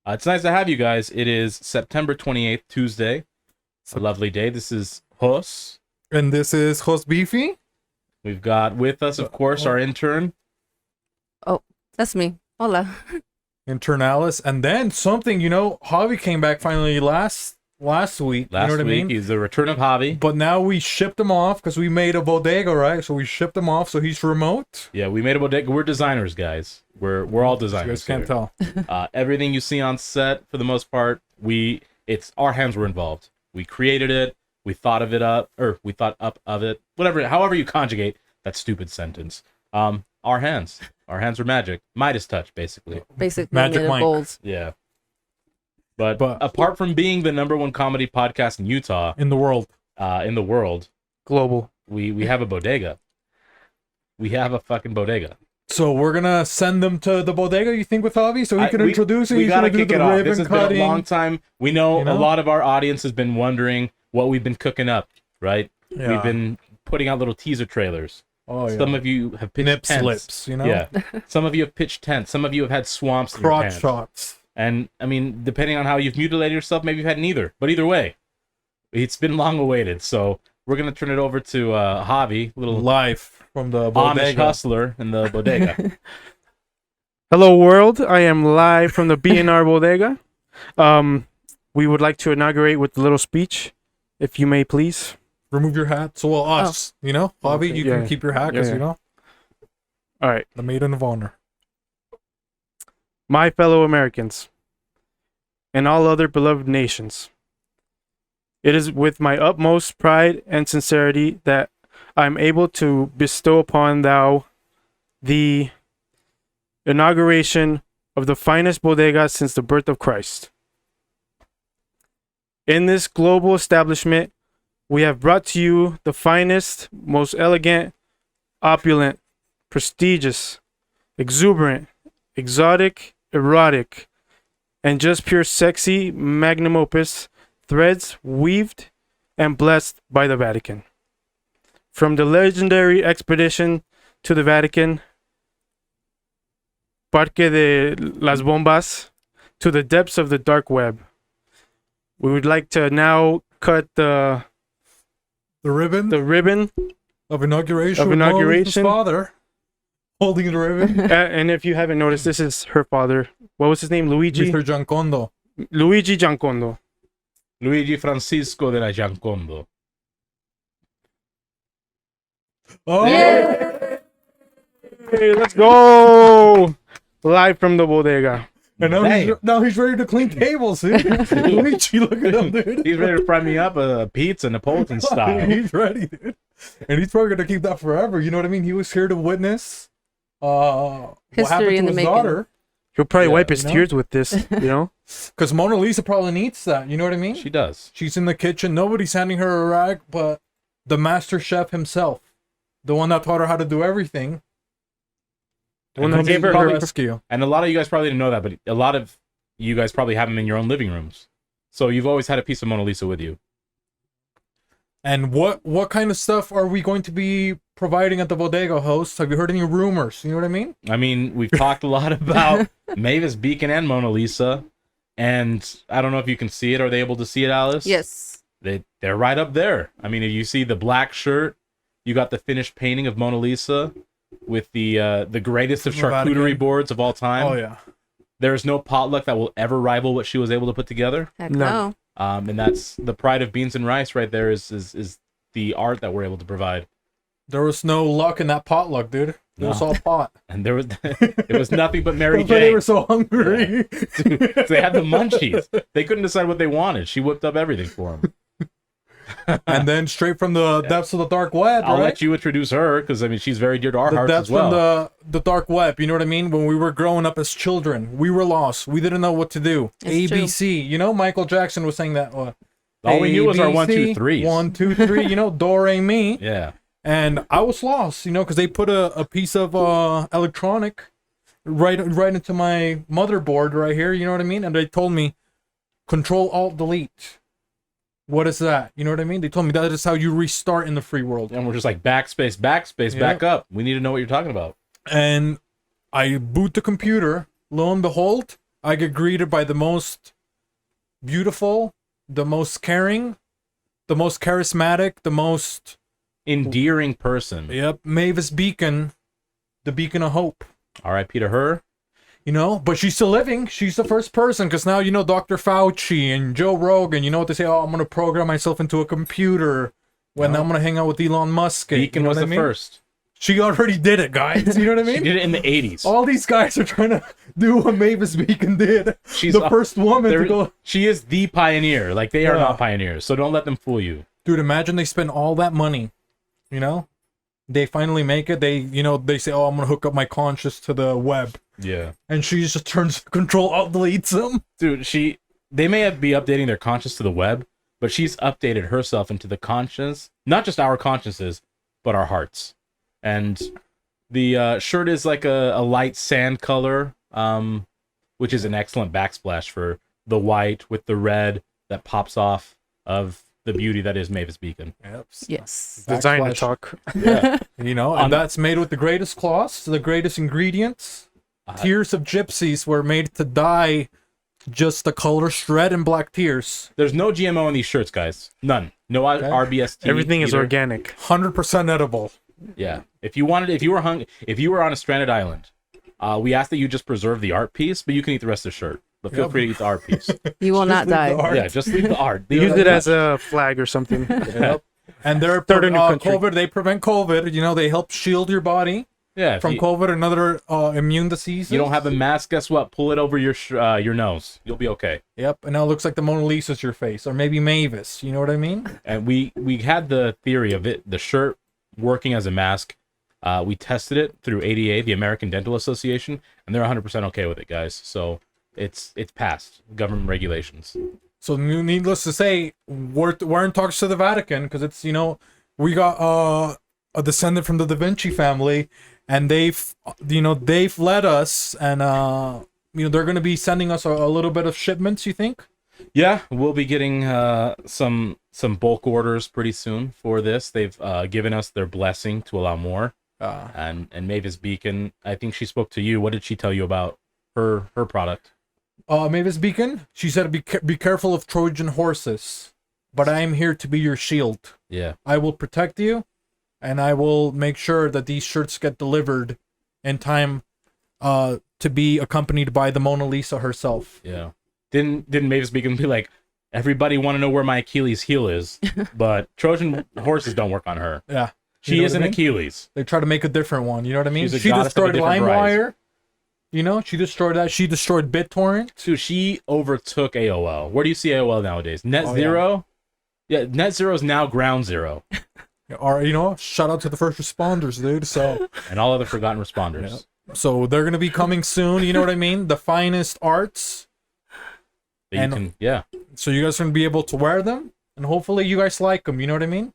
It's nice to have you guys. It is September 28th, Tuesday. It's a lovely day. This is Jos. And this is Jos Beefy. We've got with us, of course, our intern. Oh, that's me. Hola. Intern Alice. And then something, Javi came back finally last week. Last you know what week, I mean? he's the return of Javi. But now we shipped him off because we made a bodega, right? So we shipped him off, so he's remote. Yeah, we made a bodega. We're designers, guys. We're all You designers. guys can't tell. Everything you see on set, for the most part, it's our hands were involved. We created it. We thought of it up, or we thought up of it. However you conjugate that stupid sentence. Our hands are magic. Midas touch, basically. Basically, Magic made of Mike. gold. Yeah. But apart from being the #1 comedy podcast in Utah, In the world. in the world, Global. we have a bodega. We have a fucking bodega. So we're going to send them to the bodega, you think, with Javi? So he can introduce it. We He's gotta going to do kick the it off. ribbon This has cutting. been a long time. We know, You know? a lot of our audience has been wondering what we've been cooking up, right? Yeah. We've been putting out little teaser trailers. Oh, yeah. Some of you have pitched Nip tents. slips, Yeah. Some of you have pitched tents. Some of you have had swamps in your Crotch pants. shots. And, I mean, depending on how you've mutilated yourself, maybe you've had neither. But either way, it's been long awaited. So we're going to turn it over to Javi, little Live from the Amish bodega. hustler in the bodega. Hello, world. I am live from the BnR Bodega. We would like to inaugurate with a little speech, if you may please. Remove your hat. So us, Javi, Okay, you yeah. can keep your hat because, Yeah. All right. the maiden of honor. My fellow Americans and all other beloved nations, it is with my utmost pride and sincerity that I am able to bestow upon thou the inauguration of the finest bodega since the birth of Christ. In this global establishment, we have brought to you the finest, most elegant, opulent, prestigious, exuberant, exotic, erotic, and just pure sexy magnum opus threads weaved and blessed by the Vatican. From the legendary expedition to the Vatican, Parque de las Bombas, to the depths of the dark web. We would like to now cut the ribbon ribbon. of inauguration. Of with Mona Lisa's inauguration. father holding the ribbon. And if you haven't noticed, this is her father. What was his name? Luigi Mr. Giancondo. Giancondo. Luigi Francisco de la Giancondo. Oh, Hey, let's go! Live from the bodega. and now he's ready to clean tables, dude. Luigi, look at him, dude. He's ready to fry me up a pizza Napolitan style. He's ready, dude. And he's probably gonna keep that forever. You know what I mean? He was here to witness what History happened in to the his making. daughter. He'll probably Yeah, wipe his you know? tears with this, you know? Because Mona Lisa probably needs that. You know what I mean? She does. She's in the kitchen. Nobody's handing her a rag, but the master chef himself, the one that taught her how to do everything. The one And that gave her probably- her rescue. And a lot of you guys probably didn't know that, but a lot of you guys probably have them in your own living rooms. So you've always had a piece of Mona Lisa with you. And what kind of stuff are we going to be providing at the bodega, hosts? Have you heard any rumors? You know what I mean? I mean, we've talked a lot about Mavis Beacon and Mona Lisa. And I don't know if you can see it. Are they able to see it, Alice? Yes. They're right up there. I mean, if you see the black shirt, you got the finished painting of Mona Lisa with the greatest of From the charcuterie Vatican. boards of all time. Oh yeah. There is no potluck that will ever rival what she was able to put together. Heck No. no. And that's the pride of Beans and Rice right there is the art that we're able to provide. There was no luck in that potluck, dude. It was No. all pot. And there was it was nothing but Mary That's why they Jane. were so hungry. They had the munchies. They couldn't decide what they wanted. She whipped up everything for them. And then straight from the depths of the dark web, I'll right? let you introduce her because I mean she's very dear to our The hearts depths as well. from the dark web. You know what I mean? When we were growing up as children, we were lost. We didn't know what to do. It's ABC. You know, Michael Jackson was saying that. All we knew was our ABC, 1, 2, 3s. 1, 2, 3. You know, do re mi. Yeah. And I was lost. You know, because they put a piece of electronic right into my motherboard right here. You know what I mean? And they told me, Control Alt Delete. What is that? You know what I mean? They told me that is how you restart in the free world. And we're just like backspace, Yeah. back up. We need to know what you're talking about. And I boot the computer. Lo and behold, I get greeted by the most beautiful, the most caring, the most charismatic, the most Endearing person. Mavis Beacon, the beacon of hope. R.I.P. to her. You know, but she's still living. She's the first person, because now, you know, Dr. Fauci and Joe Rogan, you know what they say? Oh, I'm going to program myself into a computer when I'm going to hang out with Elon Musk. Beacon was the first. She already did it, guys. You know what I mean? She did it in the 80s. All these guys are trying to do what Mavis Beacon did. She's the first woman to go. She is the pioneer. Like, they are not pioneers, so don't let them fool you. Dude, imagine they spend all that money, you know? They finally make it. They, you know, they say, oh, I'm going to hook up my conscious to the web. Yeah. And she just turns control, alt, deletes them. Dude, they may be updating their conscience to the web, but she's updated herself into the conscience, not just our consciences, but our hearts. And the shirt is like a light sand color, which is an excellent backsplash for the white with the red that pops off of the beauty that is Mavis Beacon. Yep. Yes. Designer talk. Yeah. You know, and that's made with the greatest cloths, the greatest ingredients. Tears of gypsies were made to dye just the color red and black tears. There's no GMO in these shirts, guys. None. No RBST. Everything is either. organic. 100% edible. Yeah. If you were on a stranded island, we ask that you just preserve the art piece, but you can eat the rest of the shirt. But feel free to eat the art piece. You will not die. Yeah, just leave the art. Use it as a flag or something. Yep. And they're Third in your country. COVID. They prevent COVID. You know, they help shield your body Yeah, from COVID and other immune diseases. You don't have a mask. Guess what? Pull it over your nose. You'll be okay. Yep. And now it looks like the Mona Lisa's your face, or maybe Mavis. You know what I mean? And we had the theory of it, the shirt working as a mask. We tested it through ADA, the American Dental Association, and they're 100% okay with it, guys. So it's passed government regulations. So needless to say, we're in talks to the Vatican, because it's, you know, we got a descendant from the Da Vinci family, and they've led us, and you know, they're going to be sending us a little bit of shipments. You think? Yeah, we'll be getting some bulk orders pretty soon for this. They've given us their blessing to allow more. And Mavis Beacon, I think she spoke to you. What did she tell you about her product? Mavis Beacon, she said, be careful of Trojan horses, but I am here to be your shield. Yeah. I will protect you, and I will make sure that these shirts get delivered in time to be accompanied by the Mona Lisa herself. Yeah. Didn't Mavis Beacon be like, everybody want to know where my Achilles heel is, but Trojan horses don't work on her. Yeah. She is an Achilles. They try to make a different one. You know what I mean? She's a She goddess of a destroyed different LimeWire. You know, she destroyed that. She destroyed BitTorrent. Dude, she overtook AOL. Where do you see AOL nowadays? Net Zero? Yeah, Net Zero is now Ground Zero. Or, you know, shout out to the first responders, dude. So And all other forgotten responders. So they're gonna be coming soon. You know what I mean? The finest arts. So you guys are gonna be able to wear them, and hopefully you guys like them. You know what I mean?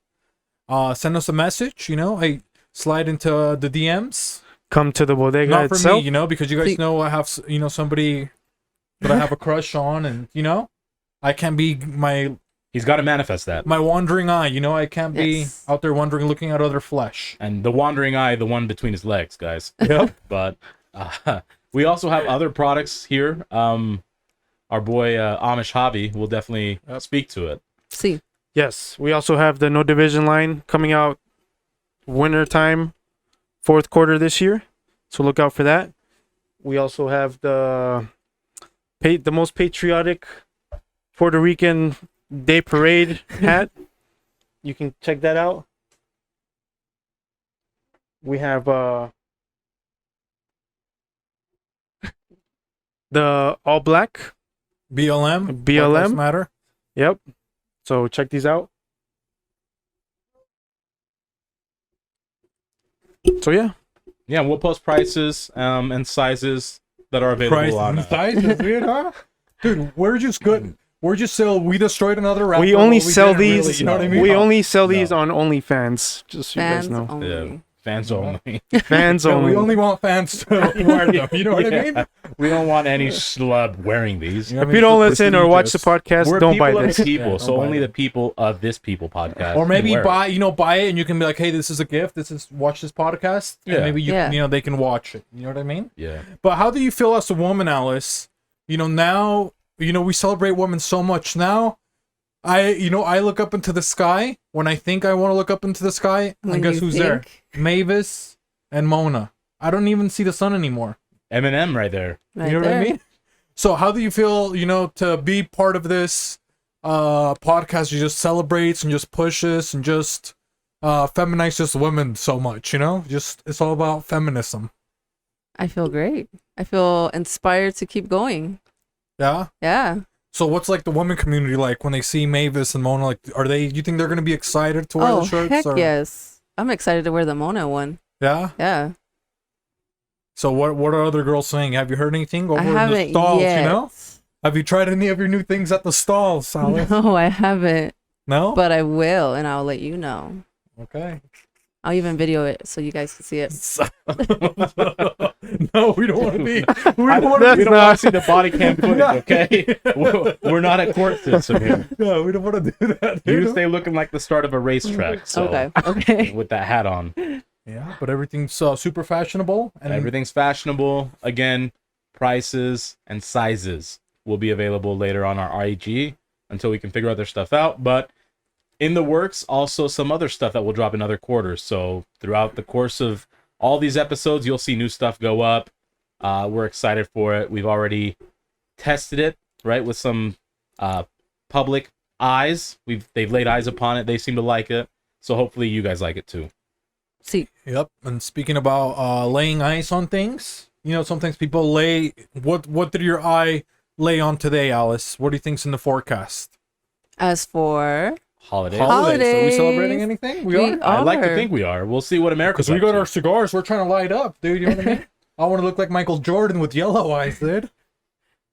Send us a message. You know, hey, slide into the DMs. Come to the bodega Not for itself. me, you know, because you guys know I have, you know, somebody that I have a crush on, and you know, I can't be He's got to manifest that. my wandering eye. You know, I can't be out there wandering, looking at other flesh. And the wandering eye, the one between his legs, guys. Yep. But we also have other products here. Our boy Amish Javi will definitely speak to it. See. Yes, we also have the No Division line coming out winter time, fourth quarter this year. So look out for that. We also have the most patriotic Puerto Rican Day Parade hat. You can check that out. We have the all black BLM. BLM. Black Lives Matter. Yep. So check these out. So yeah. Yeah, we'll post prices and sizes that are available Price on and sizes, weird, huh? Dude, we're just good. We're just still. We destroyed another rapper. We only but we sell didn't these. really, you know what I mean? We only sell these on OnlyFans. Just so you guys Fans know. only. Yeah, fans only. Fans Yeah, only. we only want fans to wear them. You know what I mean? We don't want any schlub wearing these. You know what I If you mean? don't For listen or watch the prestigious. podcast, We're don't people buy of this. the people, Yeah, so don't buy only it. the people of this people podcast. Or maybe can wear it. buy it, and you can be like, "Hey, this is a gift. Watch this podcast." And Yeah. maybe Yeah. you know, they can watch it. You know what I mean? Yeah. But how do you feel as a woman, Alice? now, we celebrate women so much now. I look up into the sky when I think I want to look up into the sky, and When guess you who's there? think. Mavis and Mona. I don't even see the sun anymore. Eminem right there. Right You know there. what I mean? So how do you feel, to be part of this podcast? You just celebrates and just pushes and just feminizes women so much, Just it's all about feminism. I feel great. I feel inspired to keep going. Yeah. Yeah. So what's like the woman community like when they see Mavis and Mona? Like, you think they're gonna be excited to wear Oh, the shirts? heck or? yes. I'm excited to wear the Mona one. Yeah. Yeah. So what are other girls saying? Have you heard anything over I in the haven't stalls? yet. Have you tried any of your new things at the stalls, Alice? No, I haven't. No. But I will, and I'll let you know. Okay. I'll even video it so you guys can see it. No, we don't want to be. We We don't want to be. don't want to see the body cam footage, okay? We're not at court system here. No, we don't want to do that. You dude. stay looking like the start of a racetrack. So, Okay. Okay. with that hat on. Yeah, but everything's super fashionable and Everything's fashionable. Again, prices and sizes will be available later on our IG until we can figure other stuff out. But in the works, also some other stuff that will drop in other quarters. So throughout the course of all these episodes, you'll see new stuff go up. We're excited for it. We've already tested it, right, with some public eyes. They've laid eyes upon it. They seem to like it. So hopefully you guys like it too. See. Yep. And speaking about laying ice on things, sometimes people lay. What did your eye lay on today, Alice? What do you think's in the forecast? As for Holidays. Holidays. Are we Holidays. celebrating anything? We We are. I like to are. think we are. We'll see what America's Because we up got to. our cigars. We're trying to light up, dude. You know what I mean? I want to look like Michael Jordan with yellow eyes, dude.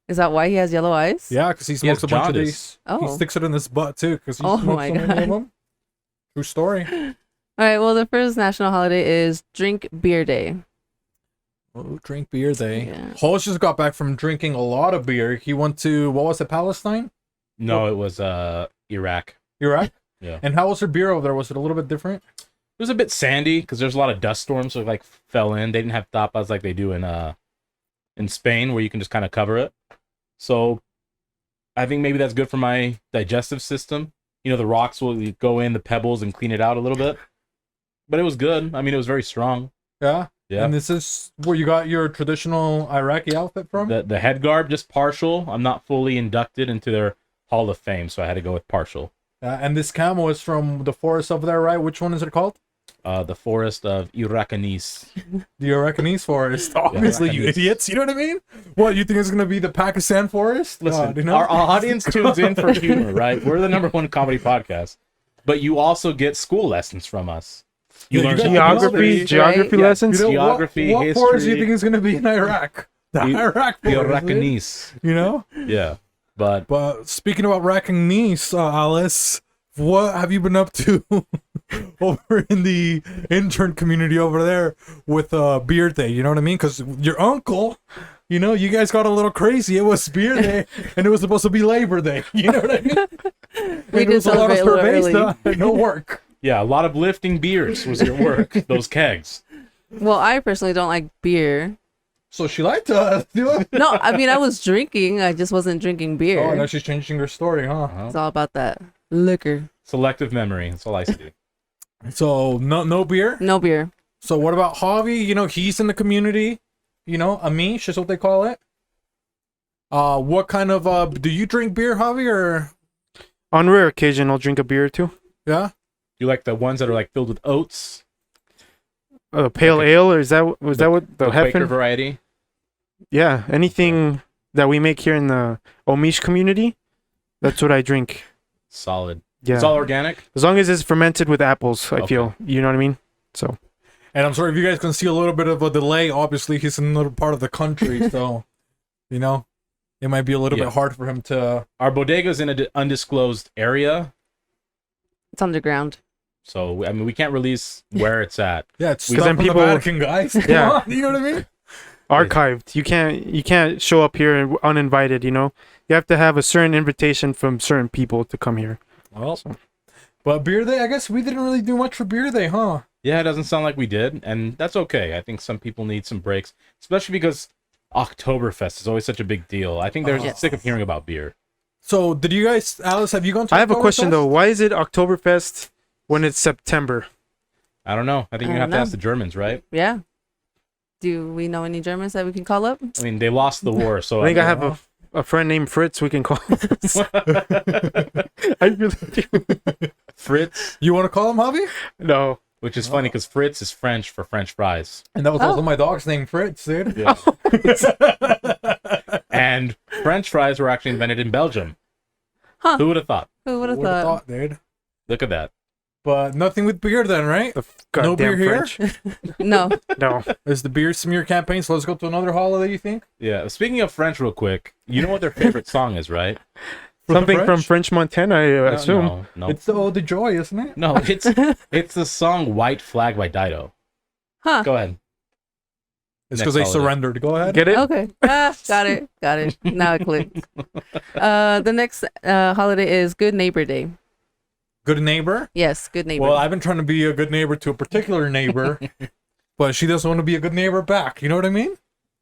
Is that why he has yellow eyes? Yeah, because he has smokes a bunch of jaundice. these. Oh. He sticks it in his butt too, because he Oh smokes my so many God. of them. True story. All right. Well, the first national holiday is Drink Beer Day. Oh, drink beer day. Yeah. Hollis just got back from drinking a lot of beer. He went to, what was it, Palestine? No, it was Iraq. Iraq? Yeah. And how was their beer over there? Was it a little bit different? It was a bit sandy because there's a lot of dust storms, so it like fell in. They didn't have tapas like they do in Spain, where you can just kind of cover it. So I think maybe that's good for my digestive system. The rocks will go in, the pebbles, and clean it out a little bit. But it was good. I mean, it was very strong. Yeah? Yeah. And this is where you got your traditional Iraqi outfit from? The head garb, just partial. I'm not fully inducted into their Hall of Fame, so I had to go with partial. And this camel is from the forest over there, right? Which one is it called? The forest of Iraqanis. The Arakanese forest. Obviously, you Arakanese. idiots. You know what I mean? What, you think it's going to be the Pakistan forest? Listen, God, our audience tunes in for humor, right? We're the #1 comedy podcast. But you also get school lessons from us. You Yeah, learn you got history, geography right? lessons. Geography, what forest do you history. think is going to be in Iraq? The Iraq the forest. dude. Iraqanis. You know? Yeah. But But speaking about Arakanese, Alice, what have you been up to over in the intern community over there with beer day? You know what I mean? Because your uncle, you guys got a little crazy. It was beer day, and it was supposed to be Labor Day. You know what I mean? We And it did was a lot of celebrate a little cerveza and no work. yeah, a lot of lifting beers was your work. Those kegs. Well, I personally don't like beer. So she liked to do it. No, I mean, I was drinking. I just wasn't drinking beer. Oh, now she's changing her story, huh? It's all about that liquor. Selective memory. That's all I see. So no beer. No beer. So what about Javi? He's in the community. Amish is what they call it. What kind of do you drink beer, Javi, or On rare occasion, I'll drink a beer or two. yeah? You like the ones that are like filled with oats? Pale Okay. ale, or is that what the Quaker Heffen? variety? Yeah, anything that we make here in the Omish community, that's what I drink. Solid. Yeah, It's all organic? as long as it's fermented with apples, I Okay. feel. You know what I mean? So And I'm sorry if you guys can see a little bit of a delay. Obviously, he's in another part of the country, so it might be a little Yeah. bit hard for him to. Our bodega's in an undisclosed area. It's underground. So, I mean, we can't release where it's at. Yeah, it's Because stuff then from people- the Vatican, guys. Come Yeah. on, you know what I mean? archived. You can't show up here uninvited. You have to have a certain invitation from certain people to come here. Well, but beer day, I guess we didn't really do much for beer day, huh? Yeah, it doesn't sound like we did, and that's okay. I think some people need some breaks, especially because Oktoberfest is always such a big deal. I think they're Yes. sick of hearing about beer. So, did you guys, Alice, have you gone to I have a question Oktoberfest? though. Why is it Oktoberfest when it's September? I don't know. I think I you have don't to know. ask the Germans, right? Yeah. Do we know any Germans that we can call up? I mean, they lost the war, so I think I have a friend named Fritz we can call. I really do. Fritz, You want to call him Javi? No. which is funny because Fritz is French for French fries. And that was also Oh. my dog's name, Fritz, dude. Yeah. And French fries were actually invented in Belgium. Huh. Who would have thought? Who would have Would've thought? dude. Look at that. But nothing with beer then, right? The No beer goddamn here? French. No. No. Is the beer smear campaign, so let's go to another holiday, you think? Yeah. Speaking of French, real quick, you know what their favorite song is, right? Something the from French Montana, I assume. No, It's the Ode to Joy, isn't it? no. It's the song "White Flag" by Dido. Huh. Go ahead. It's Next because they holiday. surrendered. Go ahead. Get it? Okay. Got it. Got it. Now it clicked. The next holiday is Good Neighbor Day. Good neighbor. Yes, Good Neighbor. Well, I've been trying to be a good neighbor to a particular neighbor, but she doesn't want to be a good neighbor back. You know what I mean?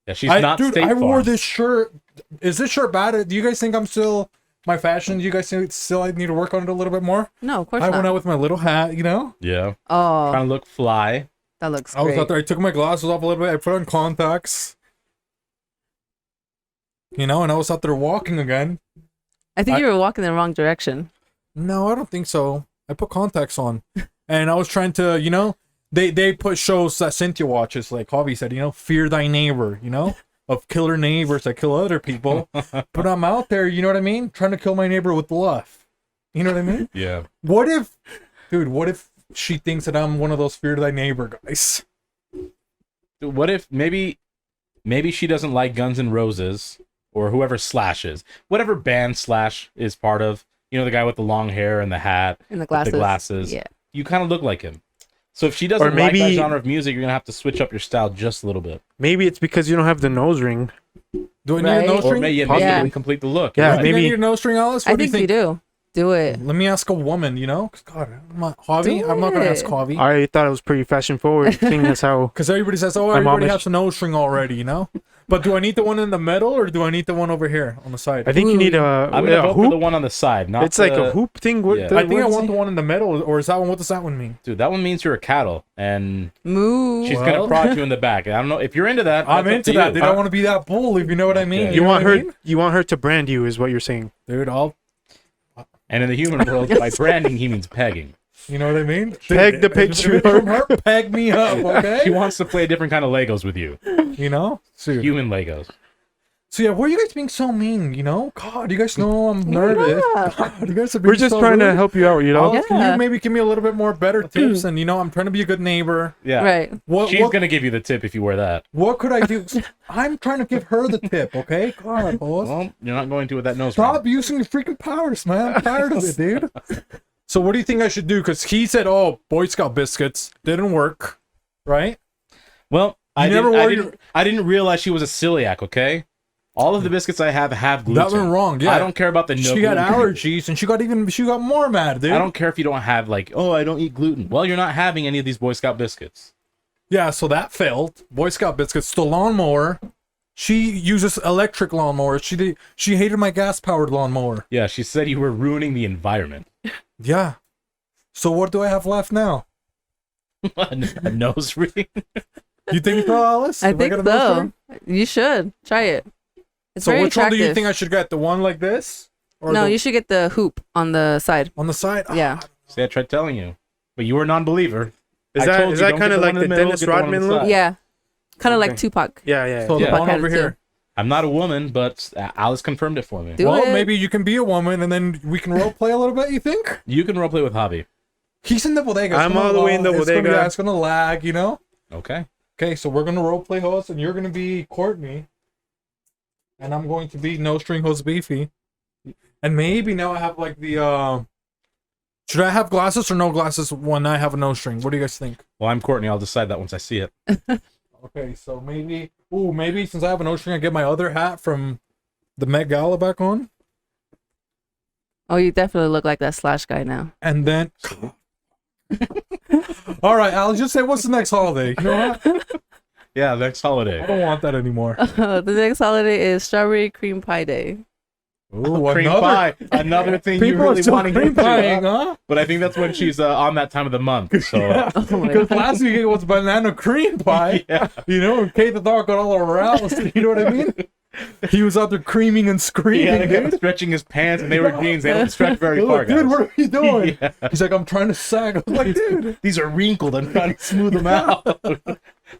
Yeah, she's not dude, State I wore Farm. this shirt. Is this shirt bad? Do you guys think I'm still my fashion? Do you guys think still I need to work on it a little bit more? no, of course I not. went out with my little hat, you know? Yeah. Oh, Trying to look fly. that looks I was great. out there. I took my glasses off a little bit. I put on contacts. You know, and I was out there walking again. I think I- you were walking in the wrong direction. No, I don't think so. I put contacts on. And I was trying to, you know, they put shows that Cynthia watches, like Javi said, you know, fear thy neighbor, you know, of killer neighbors that kill other people. But I'm out there, you know what I mean? Trying to kill my neighbor with love. You know what I mean? Yeah. What if, dude, what if she thinks that I'm one of those fear thy neighbor guys? What if maybe she doesn't like Guns N' Roses or whoever Slash is, whatever band Slash is part of. You know, the guy with the long hair and the hat, And the with glasses. the glasses. Yeah. You kind of look like him. So if she doesn't Or like that maybe- genre of music, you're gonna have to switch up your style just a little bit. Maybe it's because you don't have the nose ring. Do I need Right. a nose Or ring? maybe it Yeah. can complete the look. Yeah, You're I right. think I maybe- need a nose ring, Alice. I What do think you you think? do. Do it. Let me ask a woman, you know? 'Cause God, I'm not Javi. Do I'm not gonna ask it. Javi. I thought it was pretty fashion forward, seeing as how Because everybody says, oh, I'm everybody Amish. has a nose ring already, you know? But do I need the one in the middle or do I need the one over here on the side? I think you need a, I'm gonna a vote for the hoop. one on the side. Not It's like the- a hoop thing. What, Yeah. the, I think I what is want it? the one in the middle, or is that one? What does that one mean? Dude, that one means you're a cattle, and Moo. she's Well. gonna prod you in the back. I don't know if you're into that. I'm that's up into to that. you. Dude, I want to be that bull, if you know what I mean. Okay. You know want what I her? mean? You want her to brand you, is what you're saying. Dude, I'll. And in the human world, by branding, he means pegging. You know what I mean? Peg the If it's picture. from her, peg me up, She okay? wants to play a different kind of Legos with you. You know? Dude. Human Legos. So yeah, why are you guys being so mean? You know? God, you guys know I'm nervous. Yeah. God, you guys are being We're just so trying to rude. help you out, you know. Alice, Can Yeah. you maybe give me a little bit more better tips? And you know, I'm trying to be a good neighbor. Yeah. Right. What She's what, gonna give you the tip if you wear that. what could I do? I'm trying to give her the tip, okay? God, boss. Well, you're not going to with that nose Stop ring. using your freaking powers, man. I'm tired of it, dude. So what do you think I should do? Because he said, "Oh, Boy Scout biscuits didn't work," right? Well, You never wore your- I didn't realize she was a celiac. Okay, all of the biscuits I have gluten. That went wrong. Yeah, I don't care about the no. She got gluten. allergies, and she got more mad, dude. I don't care if you don't have like, oh, I don't eat gluten. Well, you're not having any of these Boy Scout biscuits. Yeah, so that failed. Boy Scout biscuits. The lawnmower. She uses electric lawnmowers. She hated my gas powered lawnmower. Yeah, she said you were ruining the environment. Yeah. So what do I have left now? A nose ring. You think so, Alice? I If think get a nose so. ring? You should try it. It's So very which one do you attractive. think I should get? The one like this? Or No, the, you should get the hoop on the side. on the side? Yeah. See, I tried telling you, but you were a non-believer. Is I that told is you, that don't kind get of the like one in the the middle, Dennis get the one on the Rodman look? side. Yeah. Kind of Okay. like Tupac. Yeah. So Yeah. the one Had over it too. here. I'm not a woman, but Alice confirmed it for me. Do Well, it. maybe you can be a woman and then we can role play a little bit, you think? You can roleplay with Javi. He's in the bodega. It's I'm gonna all the way in the it's gonna be- bodega. It's gonna lag, you know? Okay. Okay, so we're gonna role play host and you're gonna be Courtney. And I'm going to be No String Host Beefy. And maybe now I have like the should I have glasses or no glasses when I have a no string? What do you guys think? Well, I'm Courtney. I'll decide that once I see it. Okay, so maybe since I have a no string I get my other hat from the Met Gala back on. Oh, you definitely look like that Slash guy now. And then all right, Alex, just say what's the next holiday? You know what? Yeah, next I holiday. don't want that anymore. The next holiday is Strawberry Cream Pie Day. Ooh, Cream pie. Another thing you People really are still want to cream get to. pieing, Huh? huh? But I think that's when she's on that time of the month. So Oh my Because God. last week it was banana cream pie. yeah. You know, and Kate the dog got all aroused. You know what I mean? He was out there creaming and He had screaming, to kept dude. stretching his pants, and they were jeans. They don't stretch very They're far, like, guys. dude, what are you doing? Yeah. He's like, I'm trying to sag. I was like, dude. These are wrinkled. I'm trying to smooth them out.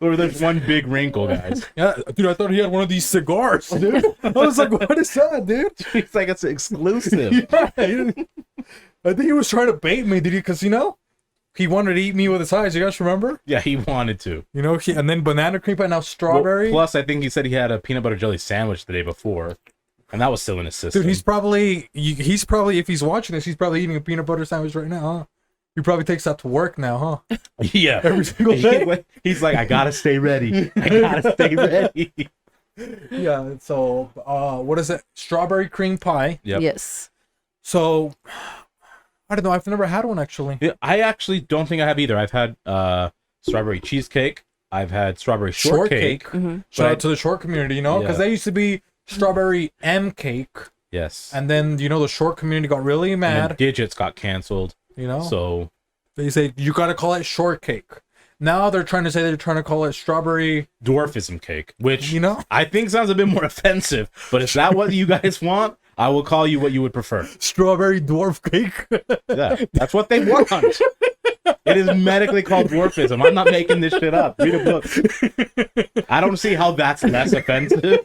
Or there's one big wrinkle, guys. Yeah, dude, I thought he had one of these cigars, dude. I was like, what is that, dude? It's like it's exclusive. Yeah, I think he was trying to bait me, did he? Because, you know, he wanted to eat me with his eyes. You guys remember? Yeah, he wanted to. You know, and then banana cream pie, now strawberry. Well, plus, I think he said he had a peanut butter jelly sandwich the day before, and that was still in his system. Dude, he's probably, if he's watching this, he's probably eating a peanut butter sandwich right now, huh? He probably takes that to work now, huh? yeah, Every single day. He's like, I gotta stay ready. I gotta stay ready. Yeah, so, what is it? Strawberry cream pie. Yep. Yes. So, I don't know. I've never had one, actually. Yeah, I actually don't think I have either. I've had strawberry cheesecake. I've had strawberry shortcake. Mm-hmm. Shout But out to the short community, you know? Because Yeah. they used to be strawberry M cake. Yes. And then, you know, the short community got really And then mad, Digits got canceled. you know? So They say, you got to call it shortcake. Now they're trying to say they're trying to call it strawberry, dwarfism cake, which you know? I think sounds a bit more offensive. But is that what you guys want? I will call you what you would prefer. Strawberry dwarf cake. Yeah, that's what they want. It is medically called dwarfism. I'm not making this shit up. Read a book. I don't see how that's less offensive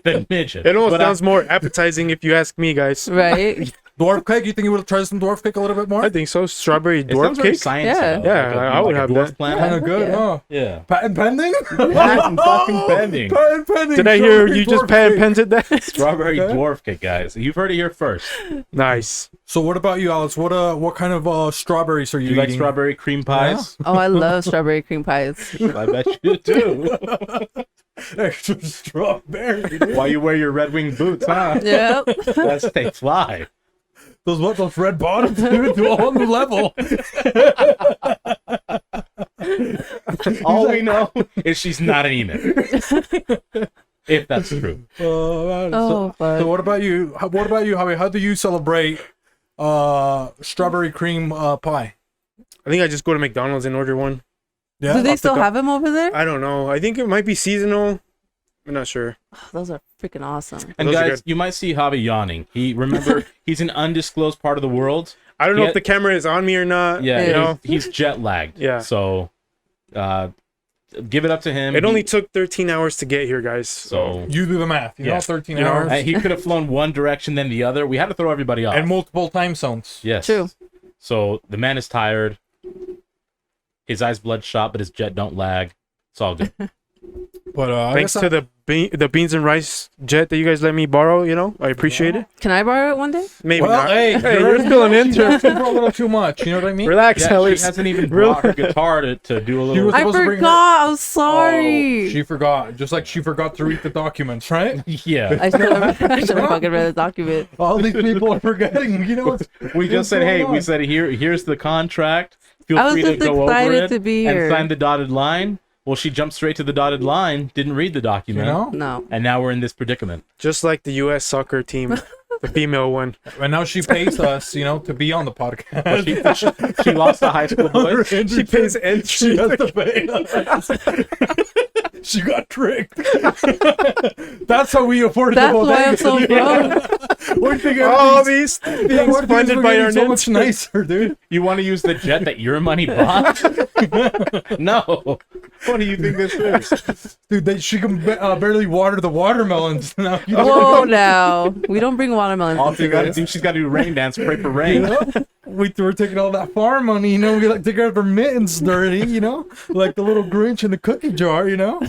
than midget. It almost But sounds more appetizing if you ask me, guys. Right. Dwarf cake? You think you would try some dwarf cake a little bit more? I think so. Strawberry it dwarf sounds very cake. science. Yeah. Yeah, I would have that. Kind Planet. of good, Yeah. huh? Yeah. Patent pending? Patent fucking pending. Patent pending. Did I hear strawberry you just dwarf cake. patented that? Strawberry Okay. dwarf cake, guys. You've heard it here first. Nice. So what about you, Alice? What kind of strawberries are Do you you like eating? strawberry cream pies? Oh, I love strawberry cream pies. I bet you do. Extra strawberry. dude. Why you wear your Red Wing boots, huh? Yep. That's they fly. Those red bottoms, dude, to a whole new level. All we know is she's not anemic. If that's true. Man. Oh, So fuck. what about you? What about you, Javi? How do you celebrate strawberry cream pie? I think I just go to McDonald's and order one. Yeah. Do they I'll still pick up- have them over there? I don't know. I think it might be seasonal. I'm not sure. Oh, those are freaking awesome. And Those are guys, good. you might see Javi yawning. Remember, he's an undisclosed part of the world. I don't know Yeah. if the camera is on me or not. Yeah, You know, he's jet lagged. Yeah. So, give it up to him. it only took 13 hours to get here, guys. so You do the math. You know, Yeah. 13 You know, hours he could have flown one direction then the other. We had to throw everybody off. and multiple time zones. Yes. True. So the man is tired. His eyes bloodshot, but his jet don't lag. It's all good. But thanks to the beans and rice jet that you guys let me borrow, you know, I appreciate it. Can I borrow it one day? Maybe well, not. hey, you're still an intern. Asking for a little too much. You know what I mean? Relax, Yeah, she Alice. hasn't even brought her guitar to do a She little. was- I supposed to bring her- forgot. I'm sorry. Oh, she forgot. Just like she forgot to read the documents, right? Yeah. I should have fucking read the document. All these people are forgetting. You know, We just said, going hey, we on? said here's the contract. Feel I was free to just go over excited it to be and here. sign the dotted line. Well, she jumped straight to the dotted line, didn't read the you document, know. No. and now we're in this predicament. Just like the U.S. soccer team, the female one. And now she pays us, you know, to be on the podcast. She lost the high school boys. She pays entry. She has to pay us. She got tricked. That's how we afford That's the why I'm so bodega. broke. We're thinking All everything's- these yeah, things we're thinking funded we're by getting our so much nets. nicer, dude. You want to use the jet that your money bought? No. What do you think this is? Dude, she can barely water the watermelons now. You know? Whoa, now. We don't bring watermelons. All into she got to this. do, she's got to do rain dance, pray for rain. We're taking all that farm money, you know. We like to get our mittens dirty, you know, like the little Grinch in the cookie jar, you know.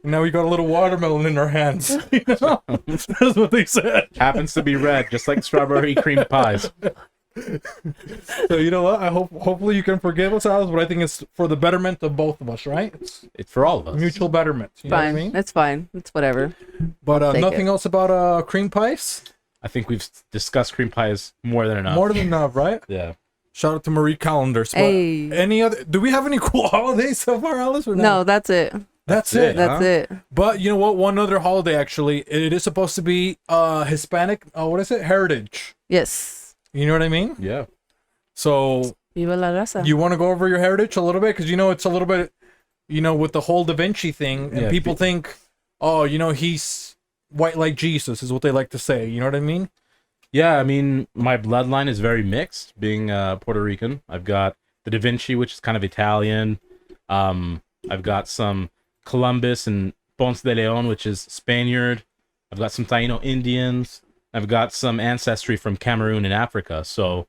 And now we got a little watermelon in our hands. You know? That's what they said. Happens to be red, just like strawberry cream pies. So you know what? Hopefully you can forgive us, Alice, but I think it's for the betterment of both of us, right? It's It's for all of us. mutual betterment. You know what I Fine. mean? It's fine. It's whatever. But Take nothing it. else about cream pies? I think we've discussed cream pies more than enough. More than enough, right? Yeah. Shout out to Marie Calendars. But Hey. any other? Do we have any cool holidays so far, Alice? Or No, that's it. That's it. That's huh? it. But you know what? One other holiday, actually, it is supposed to be Hispanic. What is it? Heritage. Yes. You know what I mean? Yeah. So Viva la raza. you want to go over your heritage a little bit? Because, you know, it's a little bit, you know, with the whole Da Vinci thing, and Yeah, people think, oh, you know, he's white like Jesus, is what they like to say. You know what I mean? Yeah, I mean, my bloodline is very mixed, being Puerto Rican. I've got the Da Vinci, which is kind of Italian. I've got some Columbus and Ponce de Leon, which is Spaniard. I've got some Taino Indians. I've got some ancestry from Cameroon and Africa. So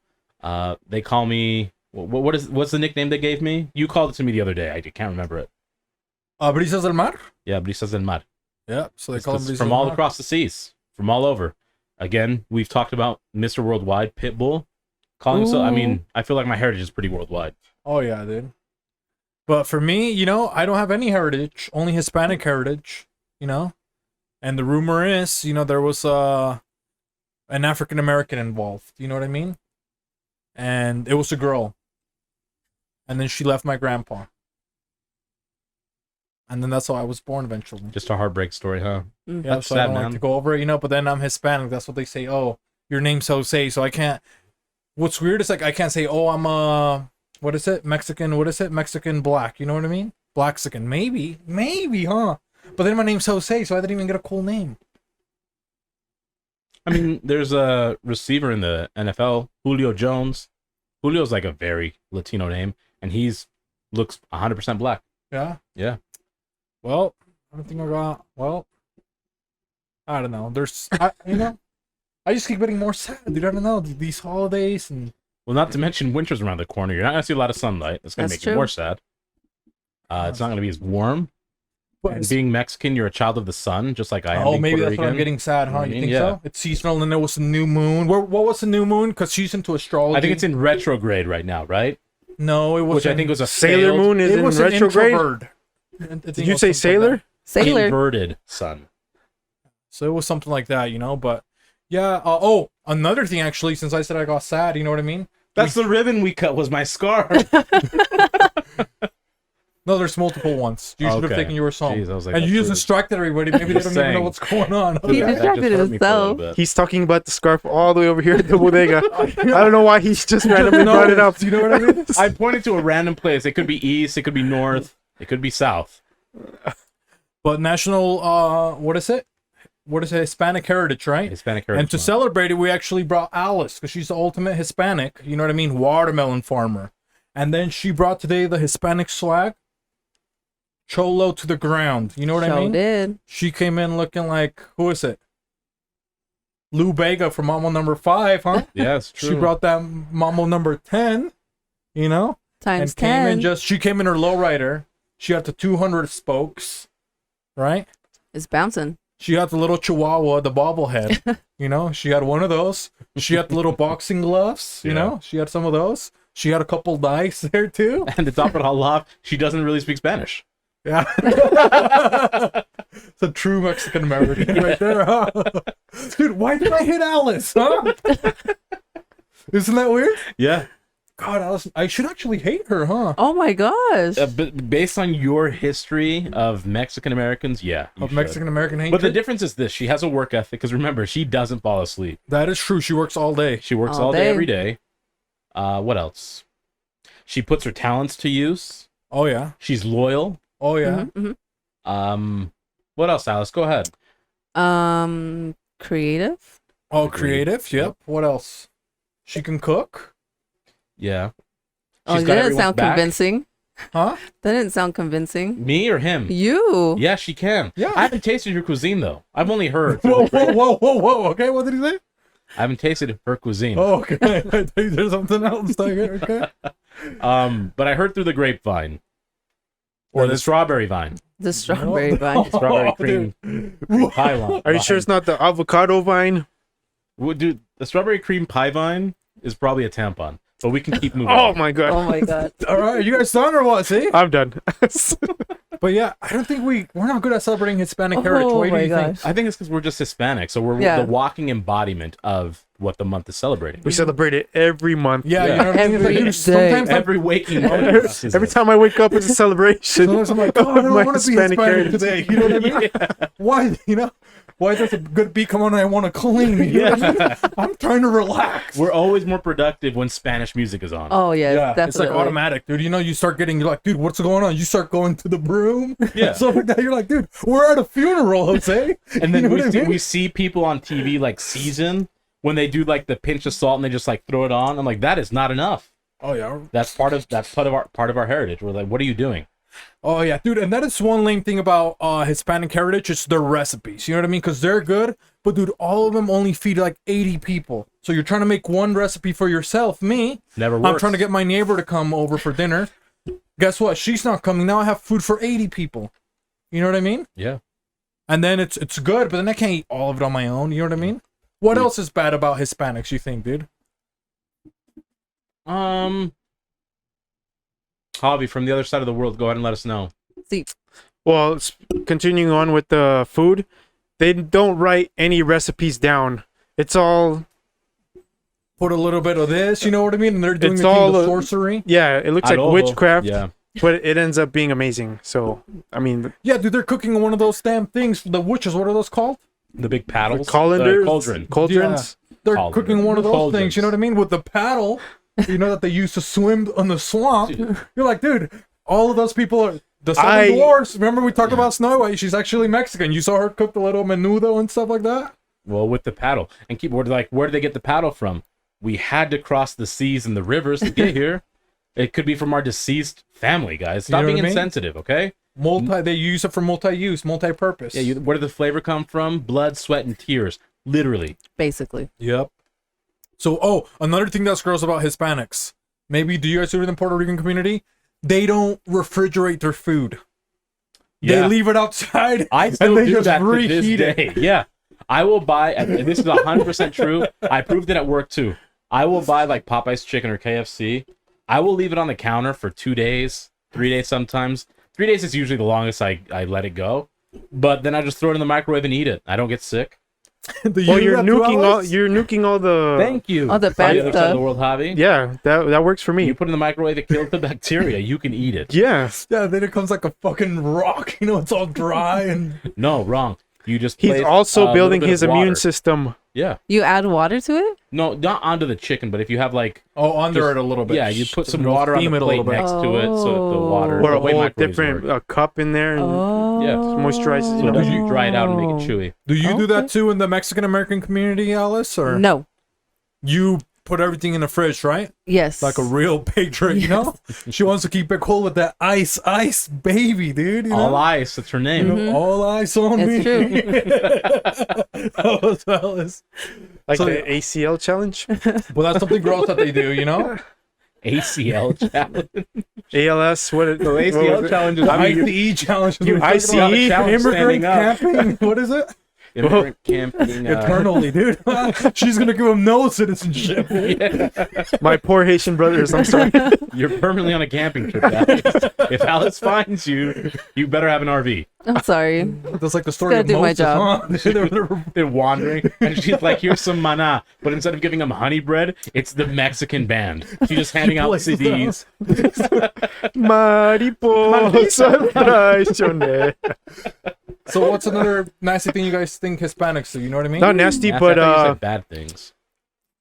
they call me, what's the nickname they gave me? You called it to me the other day. I can't remember it. Brisas del Mar? Yeah, Brisas del Mar. Yeah, so they It's call him 'cause Brisas from del all Mar. across the seas, from all over. Again, we've talked about Mr. Worldwide, Pitbull. Calling himself, I mean, I feel like my heritage is pretty worldwide. Oh, yeah, dude. But for me, you know, I don't have any heritage, only Hispanic heritage, you know? And the rumor is, you know, there was an African American involved, you know what I mean? And it was a girl. And then she left my grandpa. And then that's how I was born eventually. Just a heartbreak story, huh? Yeah, That's so I sad, don't like man. to go over it, you know, but then I'm Hispanic. That's what they say. Oh, your name's Jose, so I can't. What's weird is like I can't say, oh, I'm what is it? Mexican, what is it? Mexican black, you know what I mean? Blaxican. Maybe, huh? But then my name's Jose, so I didn't even get a cool name. I mean, there's a receiver in the NFL, Julio Jones. Julio's like a very Latino name, and looks 100% black. Yeah. Yeah. Well, I don't think I got. Well, I don't know. You know, I just keep getting more sad, dude. I don't know these holidays and. Well, not to mention winter's around the corner. You're not going to see a lot of sunlight. That's going to That's make you true. more sad. It's not going to be as warm. But And being Mexican, you're a child of the sun, just like I am. oh, being maybe Puerto that's why I'm Rican. getting sad, huh? You know what I You mean? think Yeah. so? It's seasonal, and there was a new moon. What was the new moon? Because she's into astrology. I think it's in retrograde right now, right? No, it was. Which I think was a Sailor failed Moon is It in was an retrograde. introvert. Did you say sailor? Sailor. inverted sun. So it was something like that, you know. But yeah. Oh, another thing actually. Since I said I got sad, you know what I mean? That's the ribbon we cut. Was my scar? No, there's multiple ones. You should have Okay. taken your song. Jeez, I was like, and you that's just rude. distracted everybody. Maybe they don't Just even know saying. what's going on. He That just distracted hurt me for a little himself. bit. He's talking about the scarf all the way over here at the bodega. I don't know why he's just randomly brought it up. You know what I mean? I pointed to a random place. It could be east. It could be north. It could be south. But national, what is it? What is it? Hispanic Heritage, right? Hispanic Heritage And to Month. celebrate it, we actually brought Alice because she's the ultimate Hispanic. You know what I mean? Watermelon farmer. And then she brought today the Hispanic swag. Cholo to the ground. You know what I Sure mean? did. She came in looking like, who is it? Lou Bega from Mambo number 5, huh? Yeah, it's true. She brought that Mambo number 10, you know? Times And came 10 in she came in her lowrider. She had the 200 spokes, right? is bouncing. She had the little chihuahua, the bobblehead. You know, she had one of those. She had the little boxing gloves, you Yeah. know? She had some of those. She had a couple dice there too. And to top it all off, she doesn't really speak Spanish. Yeah. It's a true Mexican American right there, huh? Dude, why did I hit Alice, huh? Isn't that weird? Yeah. God, Alice, I should actually hate her, huh? Oh my gosh. But based on your history of Mexican Americans, yeah. you Of should. Mexican American hatred. But the difference is this: she has a work ethic. Because remember, she doesn't fall asleep. That is true. She works all day. She works All all day, day. every day. What else? She puts her talents to use. Oh yeah. She's loyal. Oh yeah. Mhm, What else, Alice? Go ahead. mhm. Creative. Oh, creative. Yep. What else? She can cook. Yeah. Oh, She's that got didn't everyone's sound back. convincing. Huh? That didn't sound convincing. Me or him? You. Yeah, she can. Yeah. I haven't tasted your cuisine though. I've only heard. Whoa, whoa, whoa, whoa, whoa. Okay, what did he say? I haven't tasted her cuisine. Oh, okay. I think there's something else there. Okay. But I heard through the grapevine. Or That the is- strawberry vine. The strawberry vine. Strawberry Oh, cream dude. pie vine. Are you sure it's not the avocado vine? Well, dude, the strawberry cream pie vine is probably a tampon. but we can keep moving. Oh my god. Oh my god. All right, you guys done or what? See? I'm done. But yeah, I don't think we're not good at celebrating Hispanic heritage. Oh What do my you think? gosh. I think it's because we're just Hispanic, so we're Yeah. the walking embodiment of what the month is celebrating. We celebrate it every month. Yeah, Yeah. you know what I mean? It's like, Every dude, day. sometimes I'm, Every waking moment. for us is Every this. time I wake up, it's a celebration. sometimes I'm like, oh, I of don't my want to be Hispanic Hispanic heritage. today. You know what I mean? Why, you know? Why does a good beat come on and I want to clean? You know what I mean? I'm trying to relax. We're always more productive when Spanish music is on. Oh yeah, Yeah, definitely. it's like automatic, dude. You know, you start getting, you're like, dude, what's going on? You start going to the broom. Yeah. Stuff like that. You're like, dude, we're at a funeral, Jose. And then You know we what I see, mean? we see people on TV like season when they do like the pinch of salt and they just like throw it on. I'm like, that is not enough. Oh yeah. That's part of our heritage. We're like, what are you doing? Oh yeah, dude, and that is one lame thing about Hispanic heritage. It's their recipes. You know what I mean? Because they're good, but dude, all of them only feed like 80 people. So you're trying to make one recipe for yourself. Me, Never works. I'm trying to get my neighbor to come over for dinner. Guess what? She's not coming. Now I have food for 80 people. You know what I mean? Yeah. And then it's good, but then I can't eat all of it on my own. You know what I mean? What else is bad about Hispanics? You think, dude? Javi from the other side of the world, go ahead and let us know. See, Well, continuing on with the food, they don't write any recipes down. It's all, Put a little bit of this. You know what I mean? And they're doing It's the thing all of a- sorcery. yeah, it looks like Adobo. witchcraft, Yeah. but it ends up being amazing. So, I mean, Yeah, dude, they're cooking one of those damn things. The witches. What are those called? The big paddles. colanders, The cauldron. cauldrons. They're Cauldron. cooking one of those Cauldrons. things, you know what I mean? With the paddle, you know, that they used to swim on the swamp. You're like, dude, all of those people are the seven dwarfs. Remember we talked about Snow White? She's actually Mexican. You saw her cook the little menudo and stuff like that? Well, with the paddle. And keep, we're like, where did they get the paddle from? We had to cross the seas and the rivers to get here. It could be from our deceased family, guys. Stop You know being what I mean? insensitive, okay? They use it for multi-use, multi-purpose. Yeah, where did the flavor come from? Blood, sweat, and tears. Literally. basically. Yep. So, another thing that's gross about Hispanics. Maybe, do you guys do it in the Puerto Rican community? They don't refrigerate their food. They Yeah. leave it outside. I still they do just that to this reheat it. day. Yeah. I will buy, and this is 100% true. I proved it at work too. I will buy like Popeye's chicken or KFC. I will leave it on the counter for 2 days, 3 days sometimes. 3 days is usually the longest I let it go. But then I just throw it in the microwave and eat it. I don't get sick. Do you Well, do you're that too, nuking all. Alex? You're nuking all the. Thank you. All the On bad other side of the stuff. world, Javi. Yeah, that works for me. You put it in the microwave, it kills the bacteria. You can eat it. Yeah, Yeah, then it comes like a fucking rock. You know, it's all dry and... No, wrong. You just he's place also a little building bit his of immune water. system. Yeah. You add water to it? No, not onto the chicken, but if you have like under Just- it a little bit. yeah, you put some It'll water on steam the it a plate little bit. next to it, so the water Or the a way whole microwaves different work. cup in there. And Oh. Yeah, moisturizes so it it. doesn't dry it out and make it chewy. Do you do that Okay. too in the Mexican American community, Alice? Or No. you put everything in the fridge, right? Yes. Like a real patriot, you know? She wants to keep it cool with that ice baby, dude. You know? All ice, that's her name. You know, all eyes on It's me. true. Oh, Alice. like So- the ACL challenge, Well, that's something gross that they do, you know? ACL challenge. ALS. What? The ACL challenge is ICE challenge. you ICE challenge Immigrant standing up. camping. What is it? Immigrant camping. Eternally, dude. She's gonna give him no citizenship. My poor Haitian brothers. I'm sorry. You're permanently on a camping trip, guys. If Alice finds you, you better have an RV. I'm sorry. That's like the story Gotta of do my Moses, job. huh? They're wandering, and she's like, "Here's some mana," but instead of giving them honey bread, it's the Mexican band. She's just handing out plays CDs. Mariposa traicionera. So what's another nasty thing you guys think Hispanics do? You know what I mean? Not nasty, I but thought you said bad things.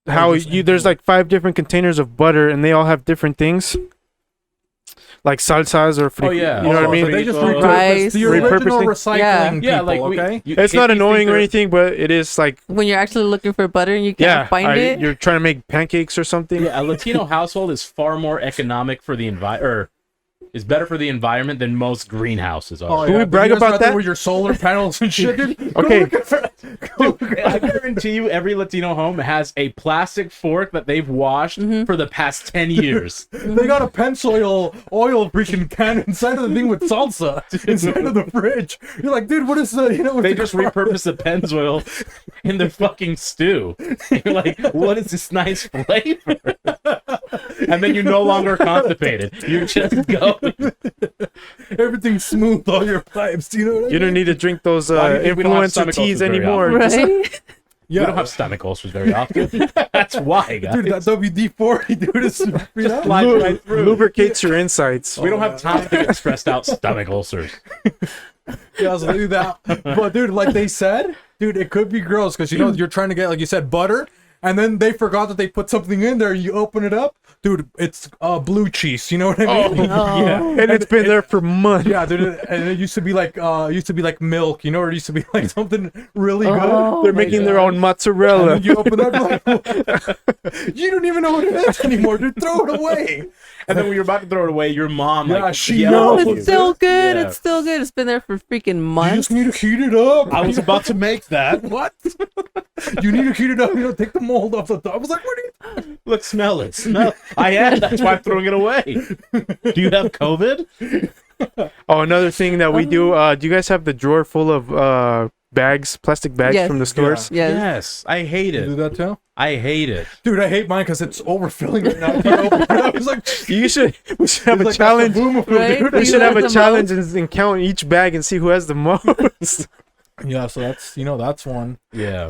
how just- there's like 5 different containers of butter and they all have different things. Like salsas or Oh, yeah. you know what I Oh, mean? so they just Rice. repurpose the original Repurposing. recycling Yeah. people, Yeah, like okay? It's not annoying or anything, but it is like When you're actually looking for butter and you can't yeah, find it. you're trying to make pancakes or something. Yeah, a Latino household is far more economic for the or is better for the environment than most greenhouses are. Oh, Can we Did brag you guys about out there that? With your solar panels and shit, dude? Okay. I guarantee you every Latino home has a plastic fork that they've washed for the past 10 years. They got a Pennzoil oil freaking can inside of the thing with salsa inside of the fridge. You're like, dude, what is the, you know? They just repurpose the Pennzoil in their fucking stew. You're like, what is this nice flavor? and then you're no longer constipated. You're just going. Everything's smooth, all your pipes. You know what I mean? You don't need to drink those Why do you think we don't have influencer stomach teas ulcers very anymore. Right? We don't have stomach ulcers very often. That's why, guys. Dude, that WD-40, dude, is you know? Slide right through. Lubricates your insides. We don't have time to get stressed out stomach ulcers. Yeah, I was like, that. But dude, like they said, dude, it could be gross because you know you're trying to get, like you said, butter, and then they forgot that they put something in there. You open it up, dude, it's blue cheese. You know what I mean? Oh. Yeah, And it's been there for months. yeah, dude, and it used to be like milk. You know, or it used to be like something really good. Oh, They're my making their God. own mozzarella. And you open it up, like, you don't even know what it is anymore, dude. Throw it away. And then when you're about to throw it away, your mom, Yeah, like, she yelled Oh, at knows. you. it's still good. Yeah. It's still good. It's been there for freaking You months. just need to heat it up. I was about to make that. What? You need to heat it up. You know, take the mold off the top. I was like, what are you? Look, smell it. Smell. I am. That's why I'm throwing it away. Do you have COVID? Oh, another thing that we do. Do you guys have the drawer full of bags, plastic bags Yes. from the stores? Yes. Yes. I hate You do it. that too? I hate it. Dude, I hate mine because it's overfilling right now. I open it up, it's like, We should have a it's like challenge. that's the boom Right? dude. We You should have have a the challenge and count each bag and see who has the most. Yeah, so that's that's one. Yeah.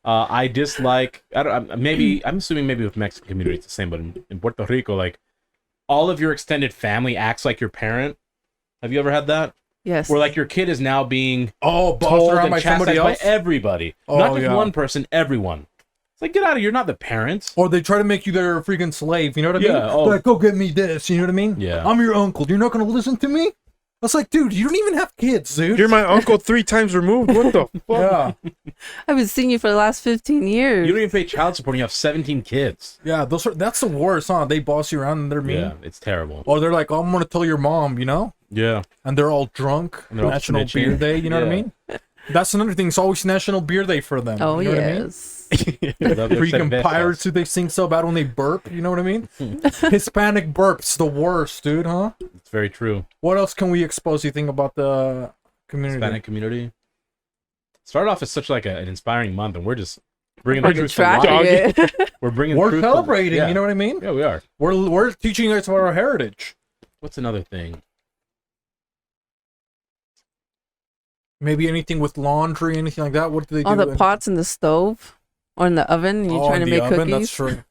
I dislike. I don't. Maybe I'm assuming maybe with Mexican community it's the same, but in Puerto Rico, like all of your extended family acts like your parent. Have you ever had that? Yes. Where like your kid is now being Oh, bossed told around and by somebody chastised by else. everybody, Oh, not just yeah. one person, everyone. It's like, get out of here! You're not the parent. Or they try to make you their freaking slave. You know what I mean? Yeah, oh. Like, go get me this. You know what I mean? Yeah. I'm your uncle. You're not gonna listen to me? I was like, dude, you don't even have kids, dude. You're my uncle 3 times removed. What the fuck? Yeah, I've been seeing you for the last 15 years. You don't even pay child support. And you have 17 kids. yeah. That's the worst, huh? They boss you around and they're mean. Yeah, it's terrible. Or they're like, oh, I'm gonna tell your mom. You know? Yeah. And they're all drunk. And they're all National snitching. Beer Day. You know what I Yeah. mean? That's another thing. It's always National Beer Day for them. Oh, you know what I mean? yes. Freaking pirates who they sing so bad when they burp. You know what I mean? Hispanic burps, the worst, dude, huh? It's very true. What else can we expose you think about the community? Hispanic community. Started off as such like an inspiring month, and we're just bringing We're the truth to light. trashing it. We're bringing. We're truth to- celebrating, yeah. you know what I mean? Yeah, we are. We're teaching you guys about our heritage. What's another thing? Maybe anything with laundry, anything like that. What do they do? All the in- pots in the stove or in the oven. And you're Oh, trying in to the make oven, cookies. That's true.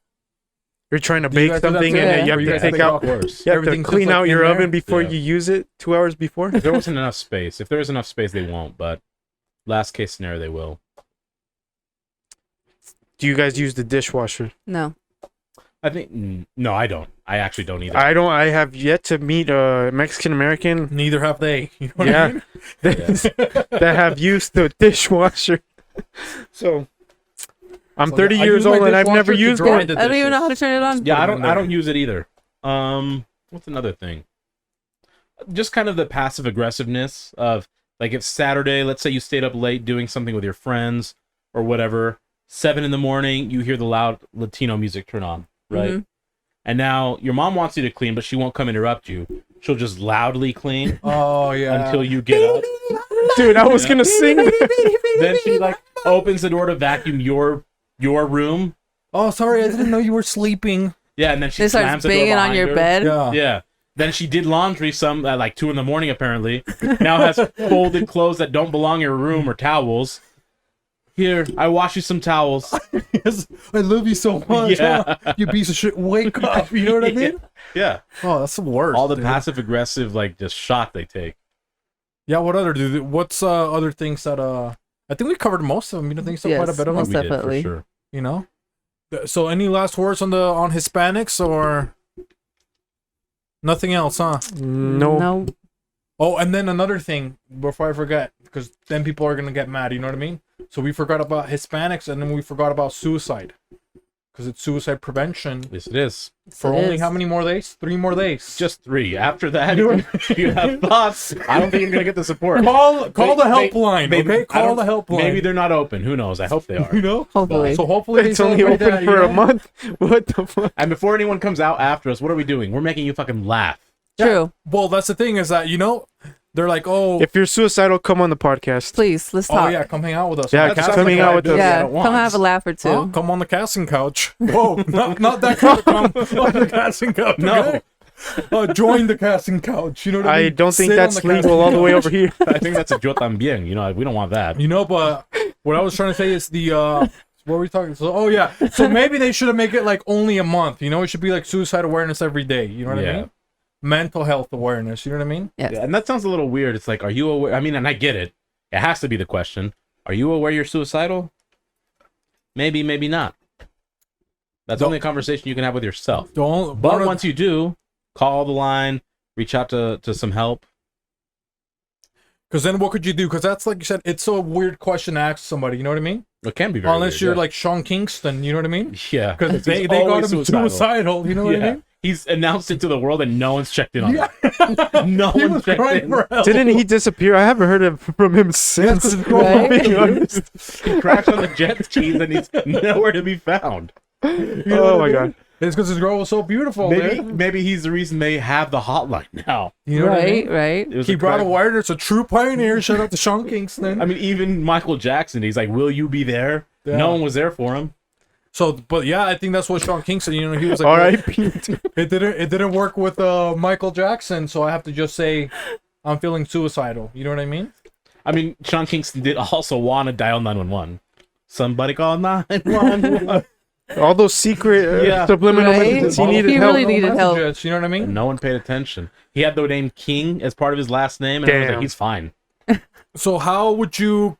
You're trying to Do you bake guys do that something too? and then you Yeah. have You to guys take take out. out- You have to Everything's just, clean like, out in your there? oven before Yeah. you use it 2 hours before. If there wasn't enough space, if there is enough space, they won't. But last case scenario, they will. Do you guys use the dishwasher? No. I think no, I don't. I actually don't either. I don't. I have yet to meet a Mexican American Neither have they. You know what I Yeah. mean? that have used the dishwasher. So I'm So, 30 I years use my old and I've never dishwasher to used dry one. the I don't even know how to dishes. turn it on. Yeah, Put I it don't. in I there. don't use it either. What's another thing? Just kind of the passive aggressiveness of like if Saturday, let's say you stayed up late doing something with your friends or whatever. 7 a.m, you hear the loud Latino music turn on, right? Mhm. And now your mom wants you to clean, but she won't come interrupt you. She'll just loudly clean Oh yeah. until you get up. Dude, I was gonna sing. Then she like opens the door to vacuum your room. Oh, sorry, I didn't know you were sleeping. Yeah, and then she It starts slams the door banging on behind your her. bed. Yeah. Yeah. Then she did laundry some at like 2 a.m. apparently. Now has folded clothes that don't belong in her room or towels. Here, I wash you some towels. Yes, I love you so much. Yeah. Huh? You piece of shit. Wake up. You know what I mean? Yeah. Oh, that's the worst. All the dude. passive aggressive like just shot they take. Yeah. What other do? What's other things that I think we covered most of them. You don't think so? Quite a Yes, bit of most them. We definitely. did for sure. You know. So, any last words on Hispanics or nothing else, huh? No. No. Oh, and then another thing before I forget, because then people are gonna get mad. You know what I mean? So we forgot about Hispanics, and then we forgot about suicide, because it's suicide prevention Yes, it is. for It only is. how many more days? 3 more days. Just 3. After that, you have thoughts. I don't think you're gonna get the support. call the They- helpline. maybe- Okay, I call the don't- helpline. Maybe they're not open. Who knows? I hope they are. You know. Hopefully. So hopefully It's they only celebrate open that, for you a know? month. What the fuck? And before anyone comes out after us, what are we doing? We're making you fucking laugh. True. Well, that's the thing is that they're like, oh, If you're suicidal, come on the podcast. Please, let's oh talk. yeah, come hang out with us. Yeah, on the keep casting coming out with couch. us. Yeah, at once. come have a laugh or two. Oh, come on the casting couch. Whoa, not that kind of come on the casting couch. No. Okay? Join the casting couch. You know what I mean? I don't think Sit that's on the casting legal all the way couch. over here. I think that's a yo también. You know, we don't want that. You know, but what I was trying to say is the what were we talking? So, oh yeah, so maybe they should have make it like only a month. You know, it should be like suicide awareness every day. You know what I Yeah. mean? Mental health awareness. You know what I mean? Yes. Yeah, and that sounds a little weird. It's like, are you aware? I mean, and I get it. It has to be the question. Are you aware you're suicidal? Maybe, maybe not. That's only a conversation you can have with yourself. Don't. But once you do, call the line, reach out to some help. Because then what could you do? Because that's like you said, it's a weird question to ask somebody. You know what I mean? It can be very Unless weird, you're yeah. like Sean Kingston. You know what I mean? Yeah. Because they He's got him always suicidal. You know what I Yeah. mean? He's announced it to the world and no one's checked in on Yeah. it. No He one's was checked crying in. for help. Didn't he disappear? I haven't heard from him since. Because it's Right? being honest. He crashed on the jet skis and he's nowhere to be found. You know Oh what I my mean? god. It's because his girl was so beautiful. Maybe he's the reason they have the hotline now. You know what I Right, mean? right. It was He a brought crack- awareness, a true pioneer. Shout out to Sean Kingston. I mean, even Michael Jackson, he's like, will you be there? Yeah. No one was there for him. So, but yeah, I think that's what Sean Kingston. You know, he was like, All right. it didn't work with Michael Jackson, so I have to just say, I'm feeling suicidal. You know what I mean? I mean, Sean Kingston did also want to dial 911. Somebody call 911. All those secret Yeah. subliminal Right? messages. He He needed really help. needed help. Messages, you know what I mean? No one paid attention. He had the name King as part of his last name, and I was Damn. like, he's fine. So how would you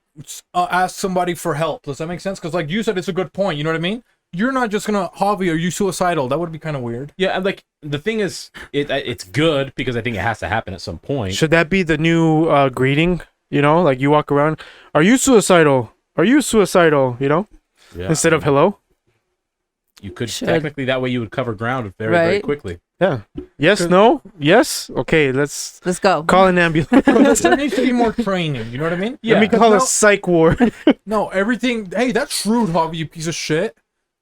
ask somebody for help? Does that make sense? Because like you said, it's a good point. You know what I mean? You're not just gonna, Javi, are you suicidal? That would be kind of weird. Yeah, and like the thing is, it's good because I think it has to happen at some point. Should that be the new greeting? You know, like you walk around, are you suicidal? Are you suicidal? You know, Yeah. instead of hello. You could Should. technically that way you would cover ground very Right. quickly. Yeah. Yes. No. Yes. Okay. Let's Let's go. call an ambulance. There needs to be more training. You know what I mean? Let me Yeah. call No. a psych ward. No, everything. Hey, that's rude, Javi, you piece of shit.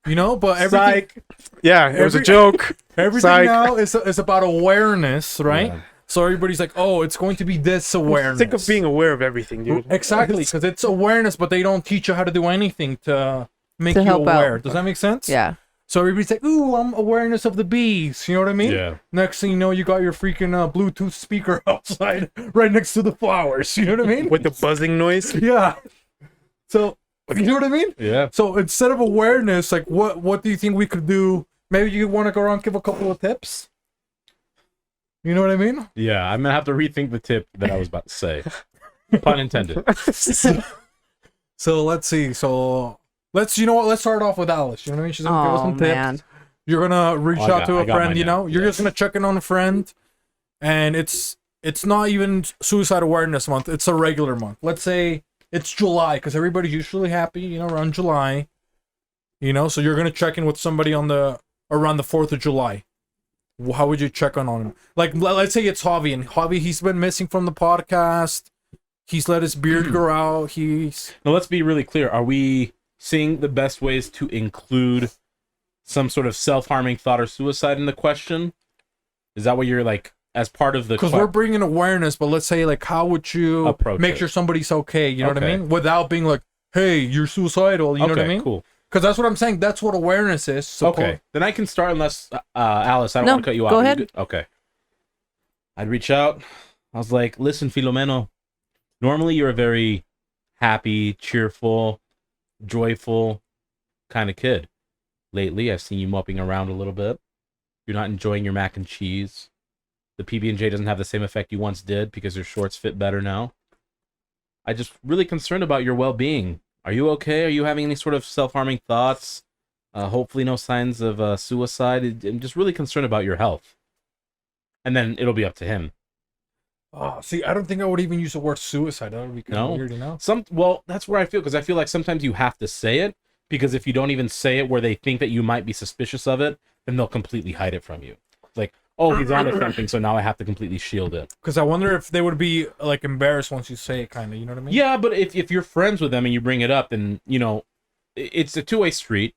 You know, but everything. Psych. Yeah, it was a Every- joke. Everything Psych. now is about awareness, right? Yeah. So everybody's like, oh, it's going to be this awareness. Sick of being aware of everything, dude. Exactly, because it's awareness, but they don't teach you how to do anything to make To you help out. aware. Does that make sense? Yeah. So everybody's like, ooh, I'm awareness of the bees. You know what I mean? Yeah. Next thing you know, you got your freaking Bluetooth speaker outside right next to the flowers. You know what I mean? With the buzzing noise. Yeah. So, you know what I mean? Yeah. So instead of awareness, like what do you think we could do? Maybe you want to go around and give a couple of tips? You know what I mean? Yeah. I'm gonna have to rethink the tip that I was about to say. Pun intended. So let's see. So you know what? Let's start off with Alice. You know what I mean? She's gonna give us Oh some tips. man. You're gonna reach Oh, out to I a got friend. mine You now. know, you're Yeah. just gonna check in on a friend, and it's not even Suicide Awareness Month. It's a regular month. Let's say it's July, because everybody's usually happy, you know, around July. You know, so you're gonna check in with somebody on around the 4th of July. How would you check on him? Like, let's say it's Javi, and Javi, he's been missing from the podcast. He's let his beard grow out. He's Now let's be really clear. Are we seeing the best ways to include some sort of self-harming thought or suicide in the question? Is that what you're like as part of the because we're bringing awareness, but let's say like, how would you Approach make it. sure somebody's okay? You know what I Okay. mean? Without being like, hey, you're suicidal. You know what I mean? Cool. Because that's what I'm saying. That's what awareness is. Okay, then I can start unless Alice, I don't No, want to cut you off. go Are you ahead. good? Okay. I'd reach out. I was like, listen, Filomeno, normally you're a very happy, cheerful, joyful kind of kid. Lately, I've seen you moping around a little bit. You're not enjoying your mac and cheese. The PB&J doesn't have the same effect you once did because your shorts fit better now. I'm just really concerned about your well-being. Are you okay? Are you having any sort of self-harming thoughts? Hopefully no signs of suicide. I'm just really concerned about your health. And then it'll be up to him. Oh, see, I don't think I would even use the word suicide. That would be kind of No? weird, you know? Well, that's where I feel, because I feel like sometimes you have to say it, because if you don't even say it where they think that you might be suspicious of it, then they'll completely hide it from you. It's like, oh, he's onto something, so now I have to completely shield it. Because I wonder if they would be like embarrassed once you say it, kind of. You know what I mean? Yeah, but if you're friends with them and you bring it up, then, you know, it's a two-way street,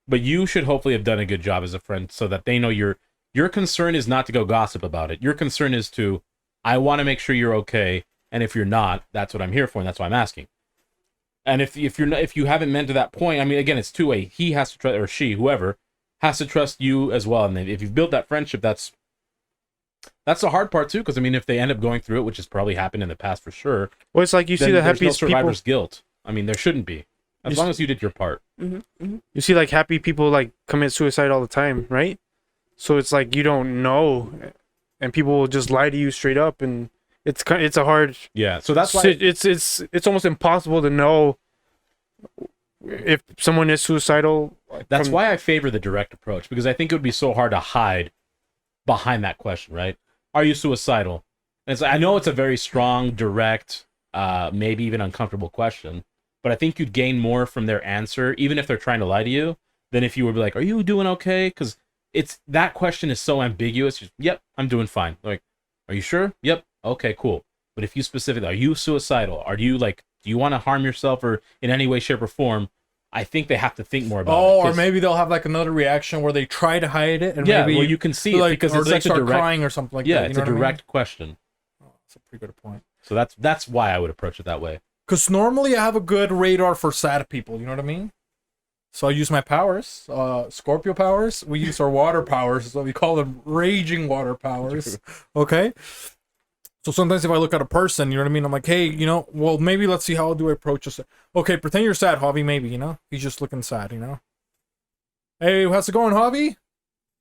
but you should hopefully have done a good job as a friend so that they know your concern is not to go gossip about it. Your concern is to I want to make sure you're okay. And if you're not, that's what I'm here for, and that's why I'm asking. And if you're not, if you haven't meant to that point, I mean, again, it's two-way. He has to trust, or she, whoever, has to trust you as well. And if you've built that friendship, that's the hard part too. Because I mean, if they end up going through it, which has probably happened in the past for sure. Well, it's like you see the there's happiest no survivor's people. guilt. I mean, there shouldn't be, as long as you did your part. You see like happy people like commit suicide all the time, right? So it's like you don't know, and people will just lie to you straight up, and it's a hard. Yeah. So that's why It's almost impossible to know if someone is suicidal. That's why I favor the direct approach, because I think it would be so hard to hide behind that question, right? Are you suicidal? And I know it's a very strong, direct, maybe even uncomfortable question, but I think you'd gain more from their answer, even if they're trying to lie to you, than if you were like, are you doing okay? Because that question is so ambiguous. Just, yep, I'm doing fine. Like, are you sure? Yep. Okay, cool. But if you specifically, are you suicidal? Are you like, do you want to harm yourself or in any way, shape, or form? I think they have to think more about it. Oh, or maybe they'll have like another reation where they try to hide it, and yeah, maybe well, you can see it because or it's they such a start direct, crying or something like yeah, that. it's a direct question. Oh, that's a pretty good point. So that's why I would approach it that way. Because normally I have a good radar for sad people. You know what I mean? So I use my powers, Scorpio powers. We use our water powers, is what we call them, raging water powers. Okay. So sometimes if I look at a person, you know what I mean? I'm like, hey, you know, well, maybe let's see how do I approach this. Okay, pretend you're sad, Javi, maybe, you know? He's just looking sad, you know? Hey, how's it going, Javi?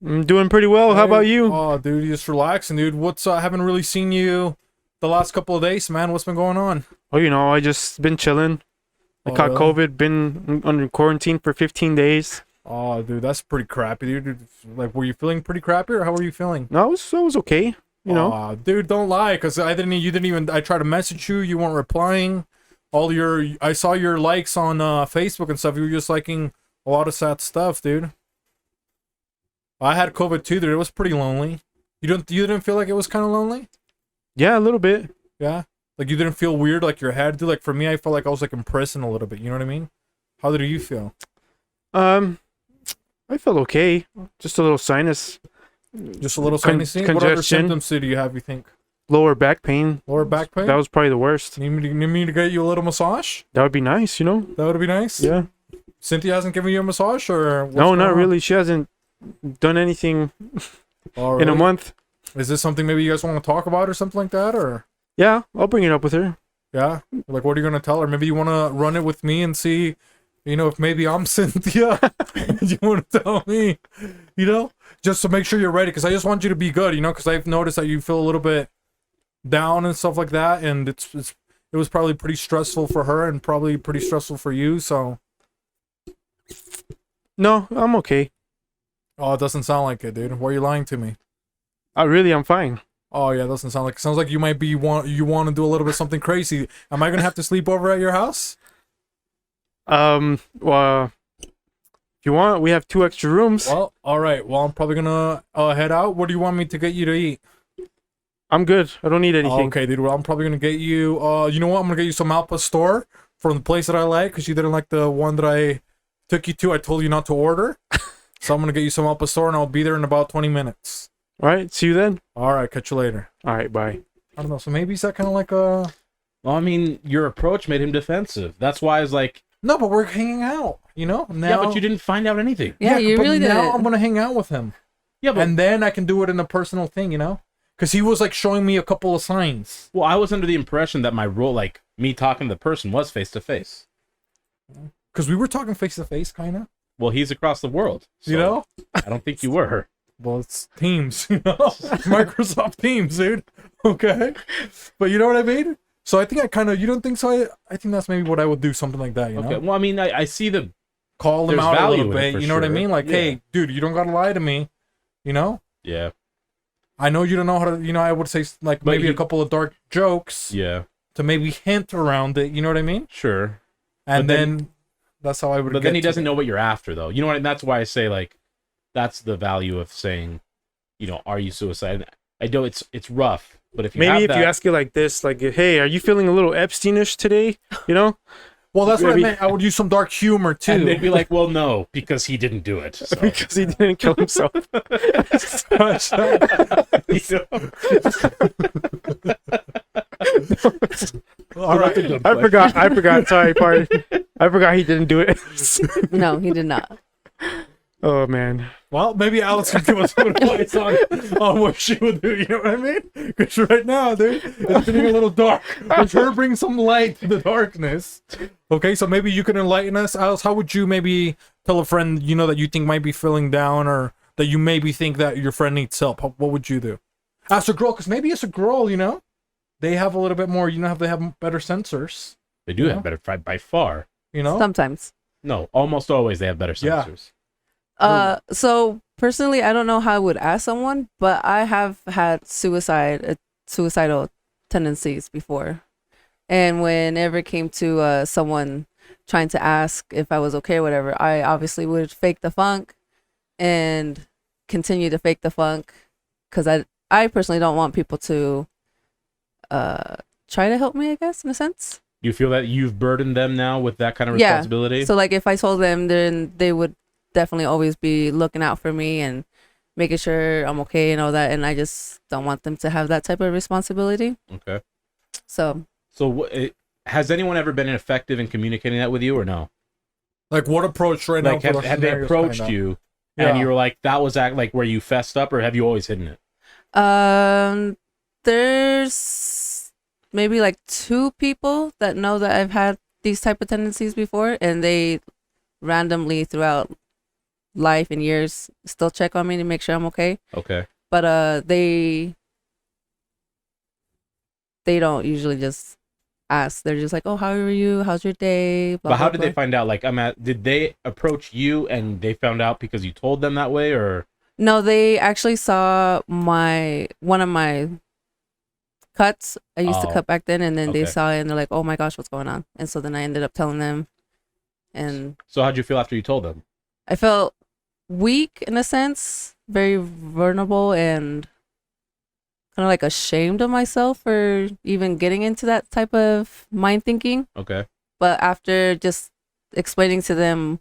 I'm doing pretty well. How about you? Oh, dude, just relaxing, dude. What's, I haven't really seen you the last couple of days, man. What's been going on? Oh, you know, I just been chilling. I caught COVID, been under quarantine for 15 days. Oh, dude, that's pretty crappy, dude. Like, were you feeling pretty crappy, or how were you feeling? No, I was okay. You know, dude, don't lie, because you didn't even, I tried to message you, you weren't replying. I saw your likes on Facebook and stuff. You were just liking a lot of sad stuff, dude. I had COVID too, dude. It was pretty lonely. You didn't feel like it was kind of lonely? Yeah, a little bit. Yeah, like you didn't feel weird, like your head, dude. Like for me, I felt like I was like in prison a little bit. You know what I mean? How did you feel? I felt okay. Just a little sinus. Just a little sinus. What other congestion. symptoms do you have? You think? Lower back pain. Lower back pain. That was probably the worst. Need me to get you a little massage? That would be nice, you know? That would be nice. Yeah. Cynthia hasn't given you a massage, or no, not really. She hasn't done anything in a month. Is this something maybe you guys want to talk about or something like that, or? Yeah, I'll bring it up with her. Yeah, like what are you gonna tell her? Maybe you want to run it with me and see, you know, if maybe I'm Cynthia. You want to tell me, you know, just to make sure you're ready, because I just want you to be good, you know, because I've noticed that you feel a little bit down and stuff like that, and it was probably pretty stressful for her and probably pretty stressful for you. So. No, I'm okay. Oh, it doesn't sound like it, dude. Why are you lying to me? I'm fine. Oh yeah, it doesn't sound like. It sounds like you might be you want to do a little bit something crazy. Am I gonna have to sleep over at your house? Well, if you want, we have 2 extra rooms. Well, all right. Well, I'm probably gonna head out. What do you want me to get you to eat? I'm good. I don't need anything. Okay, dude. Well, I'm probably gonna get you. You know what? I'm gonna get you some Alpa store from the place that I like, because you didn't like the one that I took you to. I told you not to order. So I'm gonna get you some Alpa store, and I'll be there in about 20 minutes. All right. See you then. All right. Catch you later. All right. Bye. I don't know. So maybe is that kind of like a? Well, I mean, your approach made him defensive. That's why I was like, No, but we're hanging out. You know. Now, yeah, but you didn't find out anything. Yeah, you but really now didn't. I'm gonna hang out with him. Yeah, but And then I can do it in a personal thing, you know? Because he was like showing me a couple of signs. well, I was under the impression that my role, like me talking to the person, was face to face. Because we were talking face to face, kind of. Well, he's across the world, You so know? I don't think you were. Well, it's Teams, you know? Microsoft Teams, dude. Okay? But you know what I mean? So I think you don't think so? I think that's maybe what I would do, something like that, you know? Okay. Well, I mean, I see the Call them There's out a value little in it bit, for you know what I sure. mean? Like, Yeah. hey, dude, you don't gotta lie to me, you know? yeah, I know you don't know how to, you know, I would say, like, But maybe he- a couple of dark jokes yeah, to maybe hint around it, you know what I mean? sure. And But then that's how I would But get then he to doesn't it. know what you're after, though. You know what? And that's why I say, like, that's the value of saying, you know, are you suicidal? I know it's rough, but if you Maybe have if that, you ask it like this, like, hey, are you feeling a little Epsteinish today? You know? Well, that's what I Maybe- meant. I would use some dark humor too. And they'd be like, well, no, because he didn't do it. So. Because he didn't kill himself. All right. I forgot. Sorry, pardon. I forgot he didn't do it. No, he did not. Oh man. Well, maybe Alice can give us some advice on what she would do. You know what I mean? Because right now, dude, it's getting a little dark. Let's her bring some light to the darkness. Okay, so maybe you can enlighten us, Alice. How would you maybe tell a friend you know that you think might be feeling down, or that you maybe think that your friend needs help? What would you do? As a girl, because maybe as a girl, you know, they have a little bit more. You know, they have better sensors. They do have better by far. You know, Sometimes. No, almost always they have better Yeah. sensors. So personally, I don't know how I would ask someone, but I have had suicidal tendencies before. And whenever it came to someone trying to ask if I was okay or whatever, I obviously would fake the funk and continue to fake the funk, because I personally don't want people to try to help me, I guess, in a sense. You feel that you've burdened them now with that kind of Yeah. responsibility? So like if I told them, then they would definitely always be looking out for me and making sure I'm okay and all that, and I just don't want them to have that type of responsibility. Okay. So Has anyone ever been effective in communicating that with you or no? like what approach right Like, now? have they approached you and you were like, that was like where you fessed up, or have you always hidden it? there's maybe like 2 people that know that I've had these type of tendencies before, and they randomly throughout life and years still check on me to make sure I'm okay. Okay. But they don't usually just ask. They're just like, oh, how are you? How's your day? Blah, But how blah, did blah. they find out? Like, did they approach you and they found out because you told them that way, or? No, they actually saw one of my cuts. I used to Oh, cut back then, and then they okay. saw it and they're like, oh my gosh, what's going on? And so then I ended up telling them, and So how'd you feel after you told them? I felt weak in a sense, very vulnerable, and kind of like ashamed of myself for even getting into that type of mind thinking. Okay. But after just explaining to them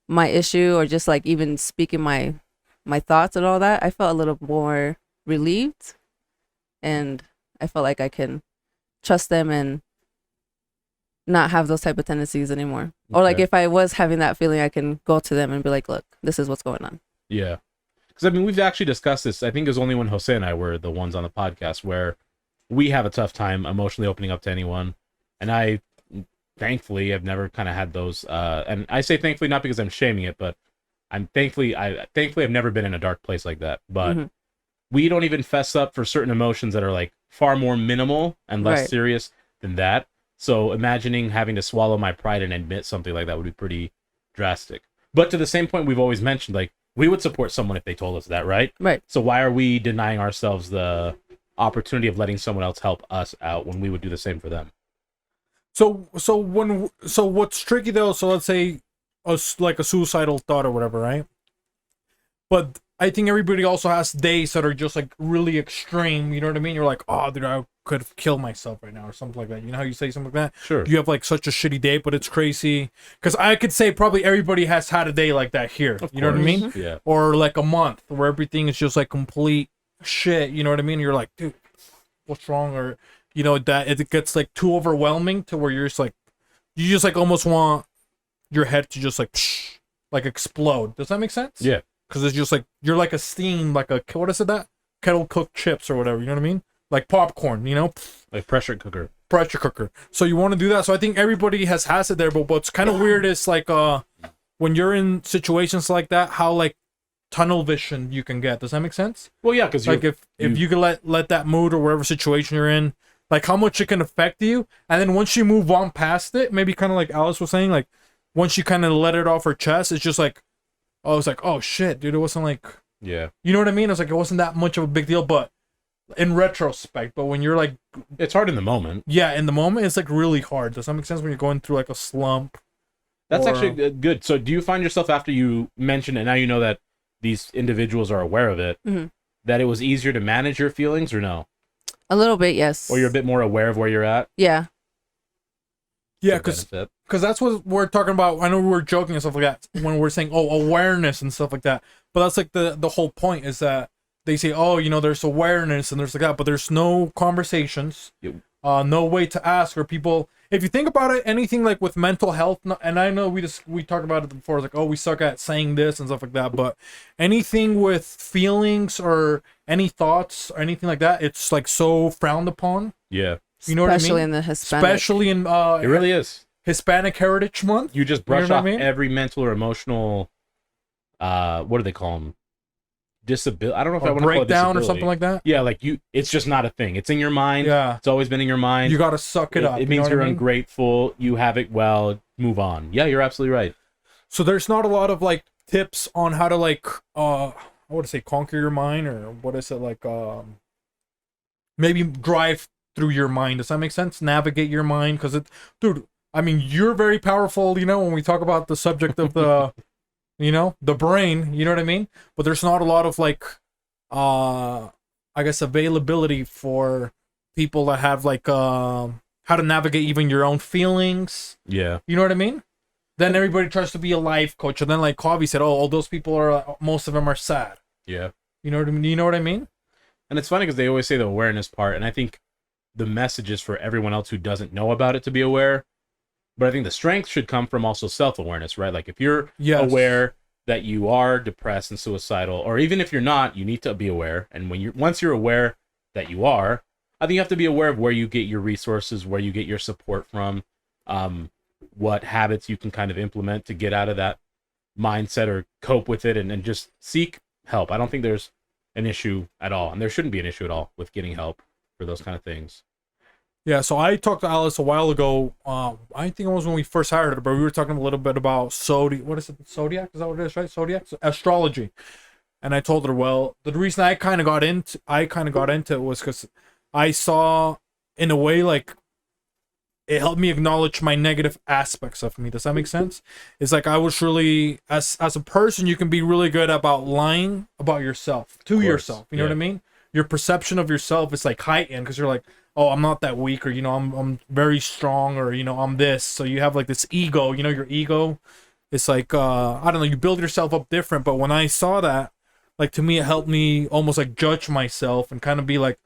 my issue, or just like even speaking my thoughts and all that, I felt a little more relieved, and I felt like I can trust them and not have those type of tendencies anymore. Or like Okay. if I was having that feeling, I can go to them and be like, look, this is what's going on. Yeah. Because, I mean, we've actually discussed this. I think it was only when Jose and I were the ones on the podcast where we have a tough time emotionally opening up to anyone. And I, thankfully, have never kind of had those. And I say thankfully not because I'm shaming it, but I'm thankfully I've never been in a dark place like that. But Mhm. we don't even fess up for certain emotions that are like far more minimal and less Right. serious than that. So imagining having to swallow my pride and admit something like that would be pretty drastic. But to the same point we've always mentioned, like, we would support someone if they told us that, right? Right. So why are we denying ourselves the opportunity of letting someone else help us out when we would do the same for them? So what's tricky though? So let's say like a suicidal thought or whatever, right? But I think everybody also has days that are just like really extreme. You know what I mean? You're like, oh, dude, I could kill myself right now or something like that. You know how you say something like that? Sure. You have like such a shitty day, but it's crazy. Because I could say probably everybody has had a day like that here. Of You know what I course. mean? Yeah. Or like a month where everything is just like complete shit. You know what I mean? You're like, dude, what's wrong? Or you know that it gets like too overwhelming to where you're just like, you just like almost want your head to just like explode. Does that make sense? Yeah. Because it's just like you're like a steam, like a what is it that kettle cooked chips or whatever. You know what I mean? Like popcorn. You know, Like pressure cooker. pressure cooker. So you want to do that. So I think everybody has it there. But what's kind of weird is like when you're in situations like that, how like tunnel vision you can get. Does that make sense? Well, yeah, because Like if you could let that mood or whatever situation you're in, like how much it can affect you, and then once you move on past it, maybe kind of like Alice was saying, like once you kind of let it off her chest, it's just like, oh, it's like, oh shit, dude, it wasn't like, yeah, you know what I mean? It's like it wasn't that much of a big deal, but in retrospect, but when you're like, it's hard in the moment. yeah, in the moment, it's like really hard. Does that make sense when you're going through like a slump? That's Or- actually good. So do you find yourself after you mention it, now you know that these individuals are aware of it, Mhm. that it was easier to manage your feelings, or no? A little bit, yes. Or you're a bit more aware of where you're at? Yeah. Yeah, For benefit. because that's what we're talking about. I know we were joking and stuff like that when we're saying, oh, awareness and stuff like that. But that's like the whole point is that they say, oh, there's awareness and there's like that, but there's no conversations, no way to ask, or people. If you think about it, anything like with mental health, and I know we talked about it before, like, oh, we suck at saying this and stuff like that, but anything with feelings or any thoughts or anything like that, it's like so frowned upon. Yeah. You know what I mean? Especially in the Hispanic. Especially in It really is. Hispanic Heritage Month. You just brush off what I mean? every mental or emotional, what do they call them? Disability. I don't know if I Or want to call it breakdown or disability. something like that. Yeah, like it's just not a thing. It's in your mind. Yeah. It's always been in your mind. You gotta suck it up. It means you know you're what I mean? ungrateful. You have it well. Move on. Yeah, you're absolutely right. So there's not a lot of like tips on how to like I would say conquer your mind, or what is it like maybe drive through your mind. Does that make sense? Navigate your mind, because dude, I mean, you're very powerful, when we talk about the subject of the the brain, you know what I mean? But there's not a lot of like I guess availability for people that have like how to navigate even your own feelings. Yeah. You know what I mean? Then everybody tries to be a life coach, and then like Javi said, oh, all those people are, most of them are sad. Yeah. You know what I mean? You know what I mean? And it's funny because they always say the awareness part, and I think the message is for everyone else who doesn't know about it to be aware. But I think the strength should come from also self-awareness, right? Like if you're aware that you are depressed and suicidal, or even if you're not, you need to be aware. And once you're aware that you are, I think you have to be aware of where you get your resources, where you get your support from, what habits you can kind of implement to get out of that mindset or cope with it, and just seek help. I don't think there's an issue at all, and there shouldn't be an issue at all with getting help for those kind of things. Yeah, so I talked to Alice a while ago. I think it was when we first hired her, but we were talking a little bit about what is it? Zodiac? Is that what it is, right? Zodiac? Astrology. And I told her, well, the reason I kind of got into it was because I saw, in a way, like, it helped me acknowledge my negative aspects of me. Does that make sense? It's like I was really, as a person, you can be really good about lying about yourself, to yourself. You know what I mean? Your perception of yourself is like heightened because you're like, oh, I'm not that weak, or I'm very strong, or I'm this. So you have like this ego, your ego. It's like I don't know, you build yourself up different. But when I saw that, like, to me, it helped me almost like judge myself and kind of be like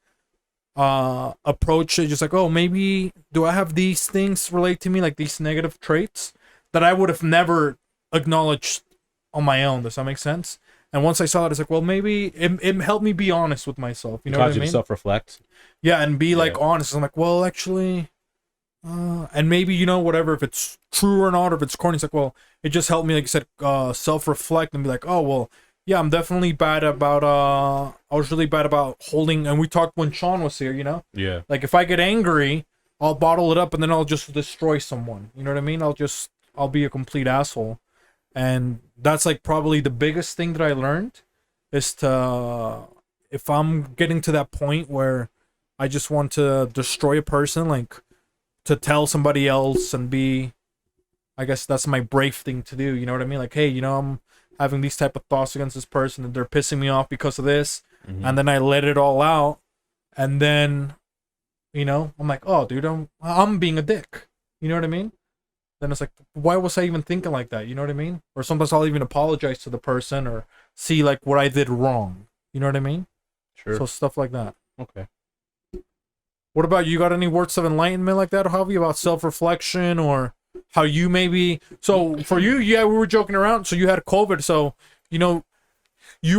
approach it just like, oh, maybe do I have these things relate to me, like these negative traits that I would have never acknowledged on my own. Does that make sense? And once I saw it, it's like, well, maybe it helped me be honest with myself. You know what I mean? To self-reflect. Yeah, and be like honest. I'm like, well, actually, and maybe, whatever, if it's true or not, or if it's corny, it's like, well, it just helped me, like you said, self-reflect and be like, oh, well, yeah, I'm definitely bad about, I was really bad about holding, and we talked when Sean was here, Yeah. Like, if I get angry, I'll bottle it up and then I'll just destroy someone. You know what I mean? I'll be a complete asshole. And that's like probably the biggest thing that I learned is if I'm getting to that point where I just want to destroy a person, like, to tell somebody else and be, I guess that's my brave thing to do. You know what I mean? Like, hey, I'm having these type of thoughts against this person and they're pissing me off because of this. Mm-hmm. And then I let it all out. And then, I'm like, oh, dude, I'm being a dick. You know what I mean? Then it's like, why was I even thinking like that? You know what I mean? Or sometimes I'll even apologize to the person or see like what I did wrong. You know what I mean? Sure. So stuff like that. Okay. What about you? Got any words of enlightenment like that, Javi, about self-reflection or how you maybe... So for you, yeah, we were joking around. So you had COVID. So, you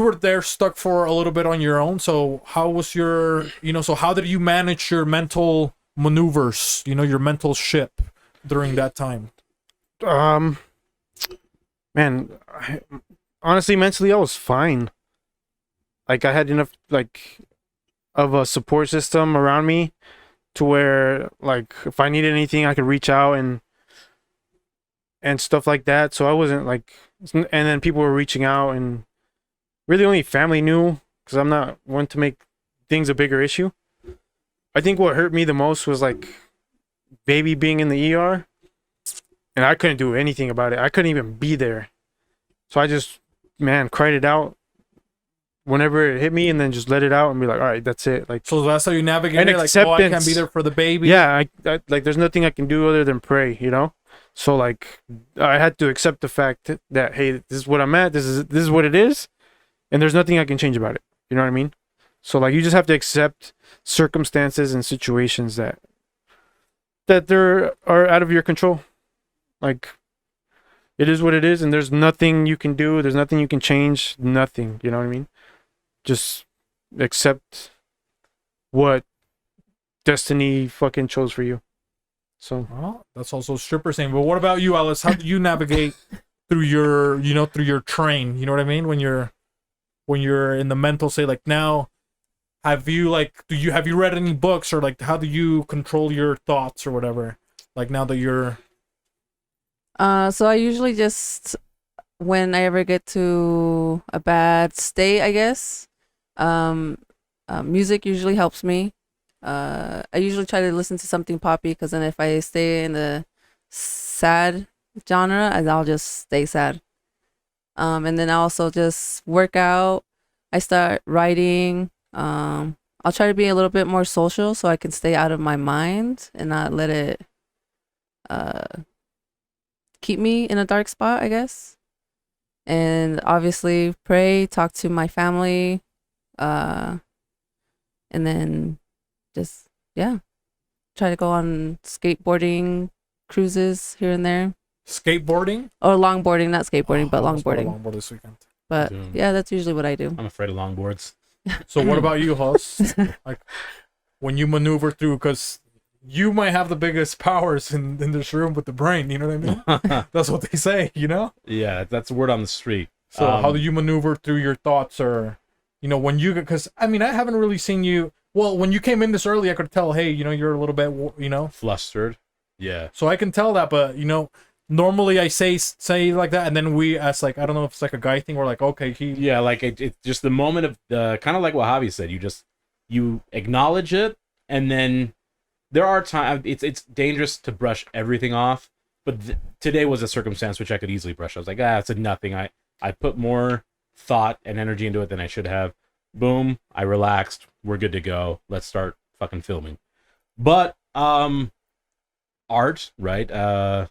were there stuck for a little bit on your own. So how was your, so how did you manage your mental maneuvers, your mental ship during that time? Man, honestly, mentally, I was fine. Like, I had enough, like, of a support system around me to where, like, if I needed anything, I could reach out and stuff like that. So I wasn't, like, and then people were reaching out, and really only family knew, because I'm not one to make things a bigger issue. I think what hurt me the most was, like, baby being in the ER, and I couldn't do anything about it. I couldn't even be there. So I just, cried it out whenever it hit me, and then just let it out and be like, all right, that's it. Like, so that's how you navigate it? Like, oh, I can't be there for the baby. Yeah, I like, there's nothing I can do other than pray, So like I had to accept the fact that hey, this is what I'm at. This is what it is, and there's nothing I can change about it. You know what I mean? So like you just have to accept circumstances and situations that there are out of your control. Like it is what it is, and there's nothing you can do. There's nothing you can change. Nothing. You know what I mean? Just accept what destiny fucking chose for you. So Well, that's also stripper saying. But what about you, Alice? How do you navigate through your, through your train? You know what I mean? When you're in the mental state, like now, have you read any books, or like how do you control your thoughts or whatever? Like now that you're. So I usually just, when I ever get to a bad state, I guess, music usually helps me. I usually try to listen to something poppy, because then if I stay in the sad genre, I'll just stay sad. And then I also just work out. I start writing. I'll try to be a little bit more social so I can stay out of my mind and not let it keep me in a dark spot, I guess. And obviously pray, talk to my family, and then just, try to go on skateboarding cruises here and there. Skateboarding? Or longboarding, not skateboarding, but I almost bought a longboarding. longboard this weekend. But Dude. yeah, that's usually what I do. I'm afraid of longboards. So what about you, Jos? Like when you maneuver through, because you might have the biggest powers in this room with the brain, you know what I mean? That's what they say, Yeah, that's the word on the street. So how do you maneuver through your thoughts, or, when you, because I mean, I haven't really seen you, well, when you came in this early, I could tell, hey, you're a little bit, Flustered. Yeah. So I can tell that, but, normally I say like that, and then we ask, like, I don't know if it's like a guy thing, we're like, okay, Yeah, like it's just the moment of kind of like what Javi said. You acknowledge it, and then there are times it's dangerous to brush everything off. But today was a circumstance which I could easily brush. I was like, it's a nothing. I put more thought and energy into it than I should have. Boom, I relaxed. We're good to go. Let's start fucking filming. But art, right?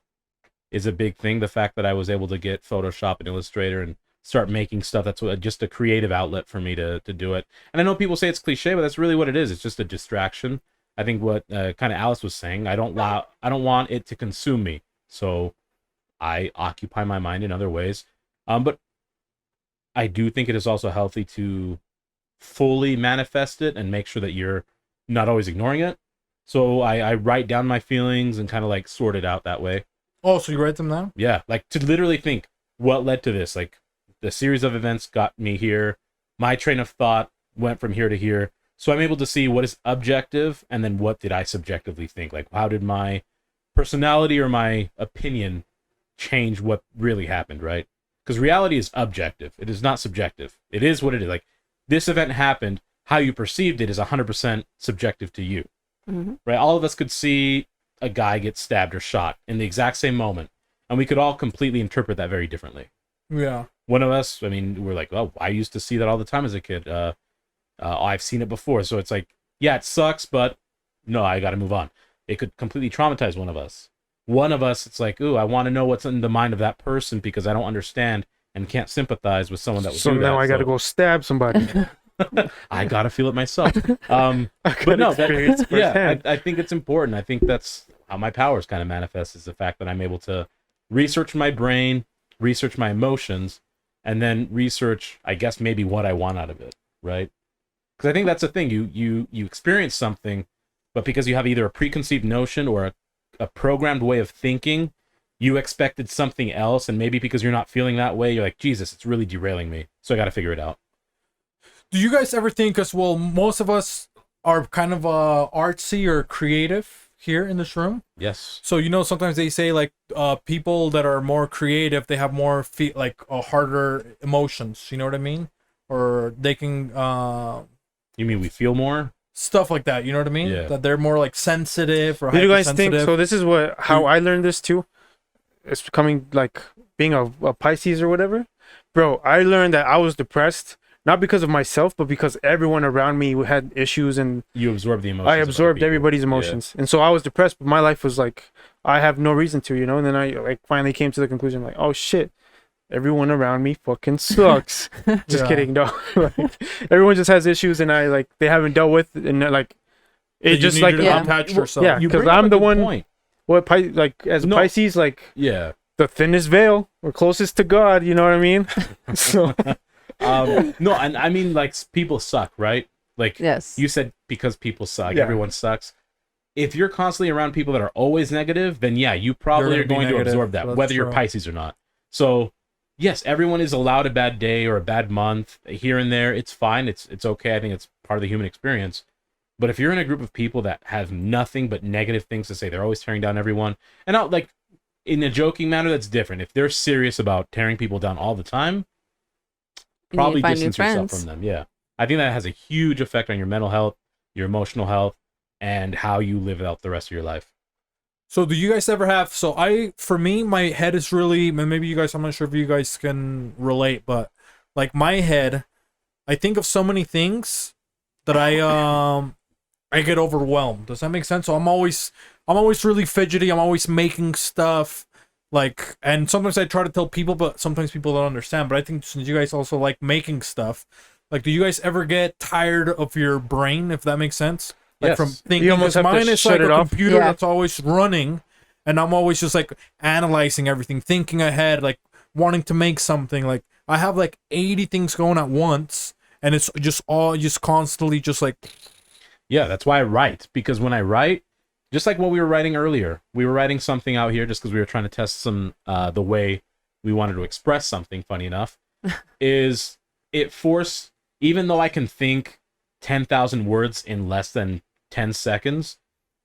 Is a big thing. The fact that I was able to get Photoshop and Illustrator and start making stuff, that's just a creative outlet for me to do it. And I know people say it's cliche, but that's really what it is. It's just a distraction. I think what kind of Alice was saying, I don't want it to consume me, so I occupy my mind in other ways. But I do think it is also healthy to fully manifest it and make sure that you're not always ignoring it. So I write down my feelings and kind of like sort it out that way. Oh, so you write them down? Yeah, like to literally think what led to this. Like the series of events got me here. My train of thought went from here to here. So I'm able to see what is objective and then what did I subjectively think. Like how did my personality or my opinion change what really happened, right? Because reality is objective. It is not subjective. It is what it is. Like this event happened. How you perceived it is 100% subjective to you, right? All of us could see a guy get stabbed or shot in the exact same moment, and we could all completely interpret that very differently. Yeah. One of us, I mean, we're like, oh, I used to see that all the time as a kid. I've seen it before. So it's like, yeah, it sucks, but no, I got to move on. It could completely traumatize one of us. One of us, it's like, ooh, I want to know what's in the mind of that person because I don't understand and can't sympathize with someone that would so do that. now I got to go stab somebody. I got to feel it myself. But no, I think it's important. I think that's how my powers kind of manifest, is the fact that I'm able to research my brain, research my emotions, and then research, I guess, maybe what I want out of it, right? Because I think that's the thing. You experience something, but because you have either a preconceived notion or a programmed way of thinking, you expected something else, and maybe because you're not feeling that way, you're like, Jesus, it's really derailing me, so I got to figure it out. Do you guys ever think, because, well, most of us are kind of artsy or creative here in this room. Yes. So, sometimes they say, like, people that are more creative, they have more, harder emotions, you know what I mean? Or they can... You mean we feel more? Stuff like that, you know what I mean? Yeah. That they're more, like, sensitive or Did you guys think, hypersensitive. so this is how I learned this too? It's coming, like, being a Pisces or whatever. Bro, I learned that I was depressed, not because of myself, but because everyone around me had issues, and You absorb the emotions. I of other absorbed people. everybody's emotions. And so I was depressed, but my life was like, I have no reason to, and then I like finally came to the conclusion, like, oh shit, everyone around me fucking sucks. Just kidding, no. Like, everyone just has issues, and they haven't dealt with, and like it You just need like to detach yourself. yeah, You because bring up I'm a the good one. point. What like as No. Pisces, like Yeah. the thinnest veil, we're closest to God. You know what I mean? So No, and I mean, like, people suck, right? Like, Yes. you said because people suck, Yeah. everyone sucks. If you're constantly around people that are always negative, then yeah, you probably You're are gonna be going to negative. absorb that, That's whether you're true. Pisces or not. So, yes, everyone is allowed a bad day or a bad month here and there. It's fine. It's okay. I think it's part of the human experience. But if you're in a group of people that have nothing but negative things to say, they're always tearing down everyone, and not like in a joking manner, that's different. If they're serious about tearing people down all the time, You need to probably find new distance yourself friends. from them. Yeah, I think that has a huge effect on your mental health, your emotional health, and how you live out the rest of your life. So do you guys ever have, for me, my head is really, maybe you guys, I'm not sure if you guys can relate, but like my head, I think of so many things that I get overwhelmed. Does that make sense? So I'm always really fidgety. I'm always making stuff, like, and sometimes I try to tell people, but sometimes people don't understand. But I think since you guys also like making stuff, like, do you guys ever get tired of your brain, if that makes sense? Like Yes. from thinking, You almost 'cause have to mine is shut like it a off. computer Yeah. that's always running, and I'm always just like analyzing everything, thinking ahead, like wanting to make something. Like I have like 80 things going at once, and it's just constantly just like, Yeah, that's why I write, because when I write, just like what we were writing earlier, we were writing something out here just because we were trying to test some the way we wanted to express something. Funny enough, is it forced, even though I can think 10,000 words in less than 10 seconds,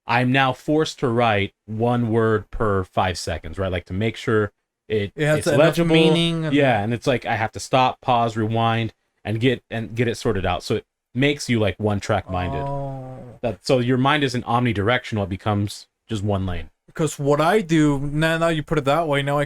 I'm now forced to write one word per 5 seconds, right? Like to make sure it has it's enough legible. meaning. And, Yeah, and it's like I have to stop, pause, rewind, and get it sorted out. So it makes you like one track minded. Oh. So your mind isn't omnidirectional; it becomes just one lane. Because what I do now you put it that way, now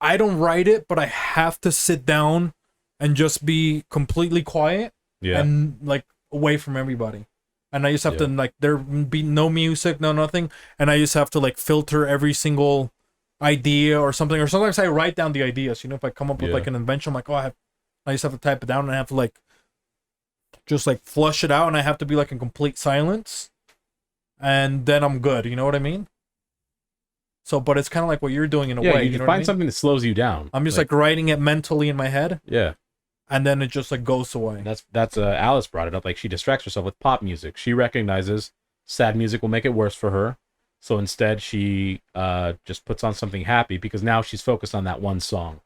I don't write it, but I have to sit down and just be completely quiet Yeah, and like away from everybody. And I just have to like, there be no music, no nothing, and I just have to like filter every single idea or something. Or sometimes I write down the ideas. If I come up with Yeah. like an invention, I'm like, I just have to type it down, and I have to like just like flush it out, and I have to be like in complete silence, and then I'm good. You know what I mean? So, but it's kind of like what you're doing in a yeah. way. You You know find what I mean? something that slows you down. I'm just like writing it mentally in my head, yeah. and then it just like goes away. That's Alice brought it up. Like she distracts herself with pop music. She recognizes sad music will make it worse for her, so instead she just puts on something happy because now she's focused on that one song,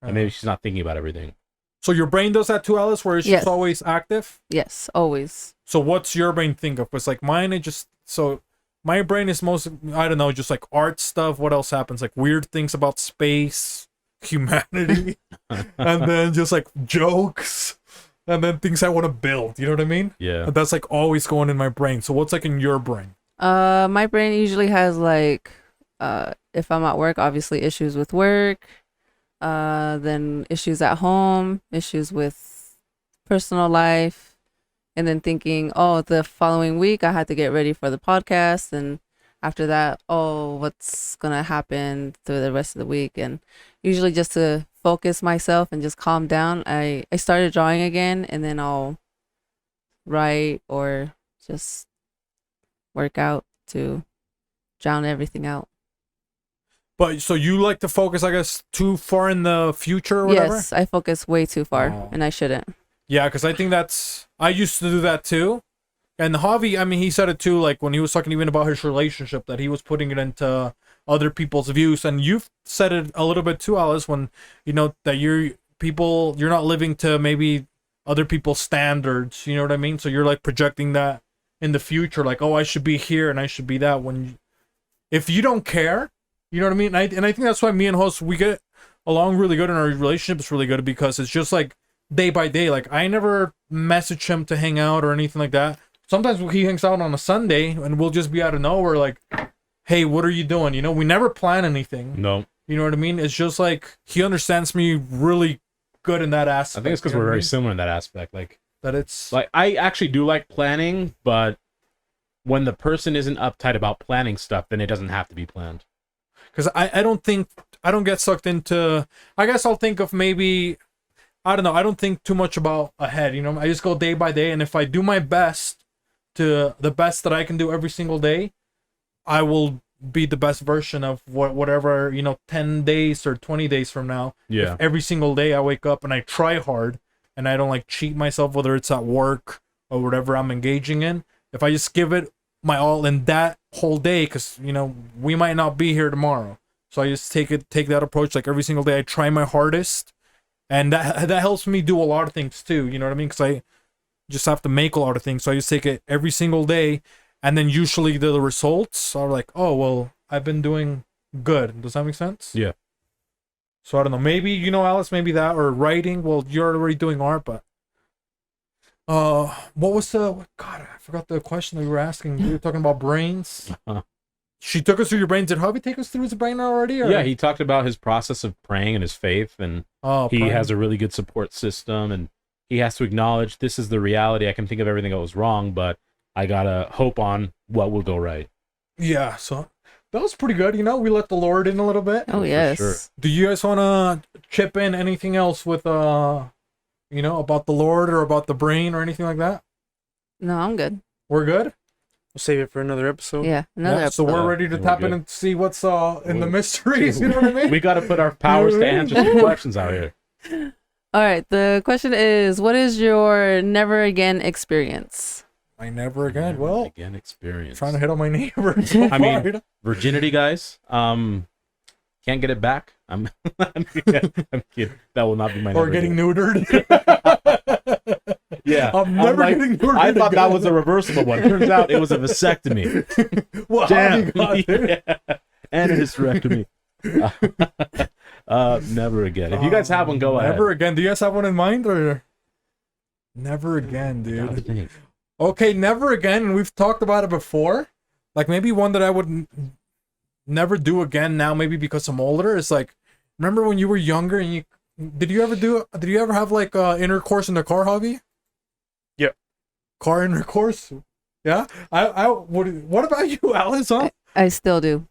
and maybe she's not thinking about everything. So your brain does that too, Alice, where it's Yes. just always active? Yes, always. So what's your brain think of? It's like mine, my brain is most, I don't know, just like art stuff. What else happens? Like weird things about space, humanity, and then just like jokes, and then things I want to build. You know what I mean? Yeah. And that's like always going in my brain. So what's like in your brain? My brain usually has like, if I'm at work, obviously issues with work, then issues at home, issues with personal life, and then thinking, oh, the following week I had to get ready for the podcast, and after that, oh, what's gonna happen through the rest of the week. And usually just to focus myself and just calm down, I started drawing again, and then I'll write or just work out to drown everything out. But so you like to focus, I guess, too far in the future or whatever? Yes, I focus way too far, Oh. and I shouldn't. Yeah, because I think I used to do that too. And Javi, I mean, he said it too, like when he was talking even about his relationship, that he was putting it into other people's views. And you've said it a little bit too, Alice, when, that you're not living to maybe other people's standards, you know what I mean? So you're like projecting that in the future, like, oh, I should be here and I should be that. If you don't care, you know what I mean? And I think that's why me and Jos, we get along really good, and our relationship is really good, because it's just like day by day. Like I never message him to hang out or anything like that. Sometimes he hangs out on a Sunday and we'll just be out of nowhere like, hey, what are you doing? We never plan anything. No, You know what I mean? It's just like he understands me really good in that I aspect. think it's because you know we're what I very mean? similar in that aspect. Like That it's I actually do like planning, but when the person isn't uptight about planning stuff, then it doesn't have to be planned. Because I don't get sucked into. I guess I'll think of maybe, I don't know. I don't think too much about ahead. You know, I just go day by day, and if I do my best to the best that I can do every single day, I will be the best version of whatever, 10 days or 20 days from now. Yeah. If every single day I wake up and I try hard and I don't like cheat myself, whether it's at work or whatever I'm engaging in. If I just give it my all in that whole day, because we might not be here tomorrow, so I just take that approach. Like every single day I try my hardest, and that helps me do a lot of things too. You know what I mean? Because I just have to make a lot of things, so I just take it every single day, and then usually the results are like, oh well, I've been doing good. Does that make sense? Yeah. So I don't know, maybe Alice, maybe that, or writing. Well, you're already doing art, but what was God, I forgot the question that we were asking. We were talking about brains. She took us through your brains. Did Javi take us through his brain already? Or? Yeah, he talked about his process of praying and his faith, and he praying. has a really good support system, and he has to acknowledge this is the reality. I can think of everything that was wrong, but I gotta hope on what will go right. Yeah, so that was pretty good. We let the Lord in a little bit. Oh yes. sure. Do you guys want to chip in anything else with about the Lord or about the brain or anything like that? No, I'm good. We're good. We'll save it for another episode. Yeah, another So episode. we're ready to We're tap in good. and see what's in the mysteries. You know what I mean? We got to put our powers to answer some questions out here. All right. The question is, what is your never again experience? I never again. Well, Again, experience. trying to hit on my neighbor. I mean, virginity, guys. Can't get it back. I'm kidding. That will not be my. or never getting again. neutered. Yeah, I'm never getting neutered. I thought that again. was a reversible one. Turns out it was a vasectomy. Well, Damn. God, dude. Yeah. And a hysterectomy. Never again. If you guys have one, go ahead. Never again. Do you guys have one in mind or? Never again, Gotta dude. think. Okay, never again. And we've talked about it before. Like maybe one that I would never do again now, maybe because I'm older. It's like, remember when you were younger and did you ever have like intercourse in the car, Javi? Yeah. Car intercourse? Yeah. What about you, Alice? Huh? I still do.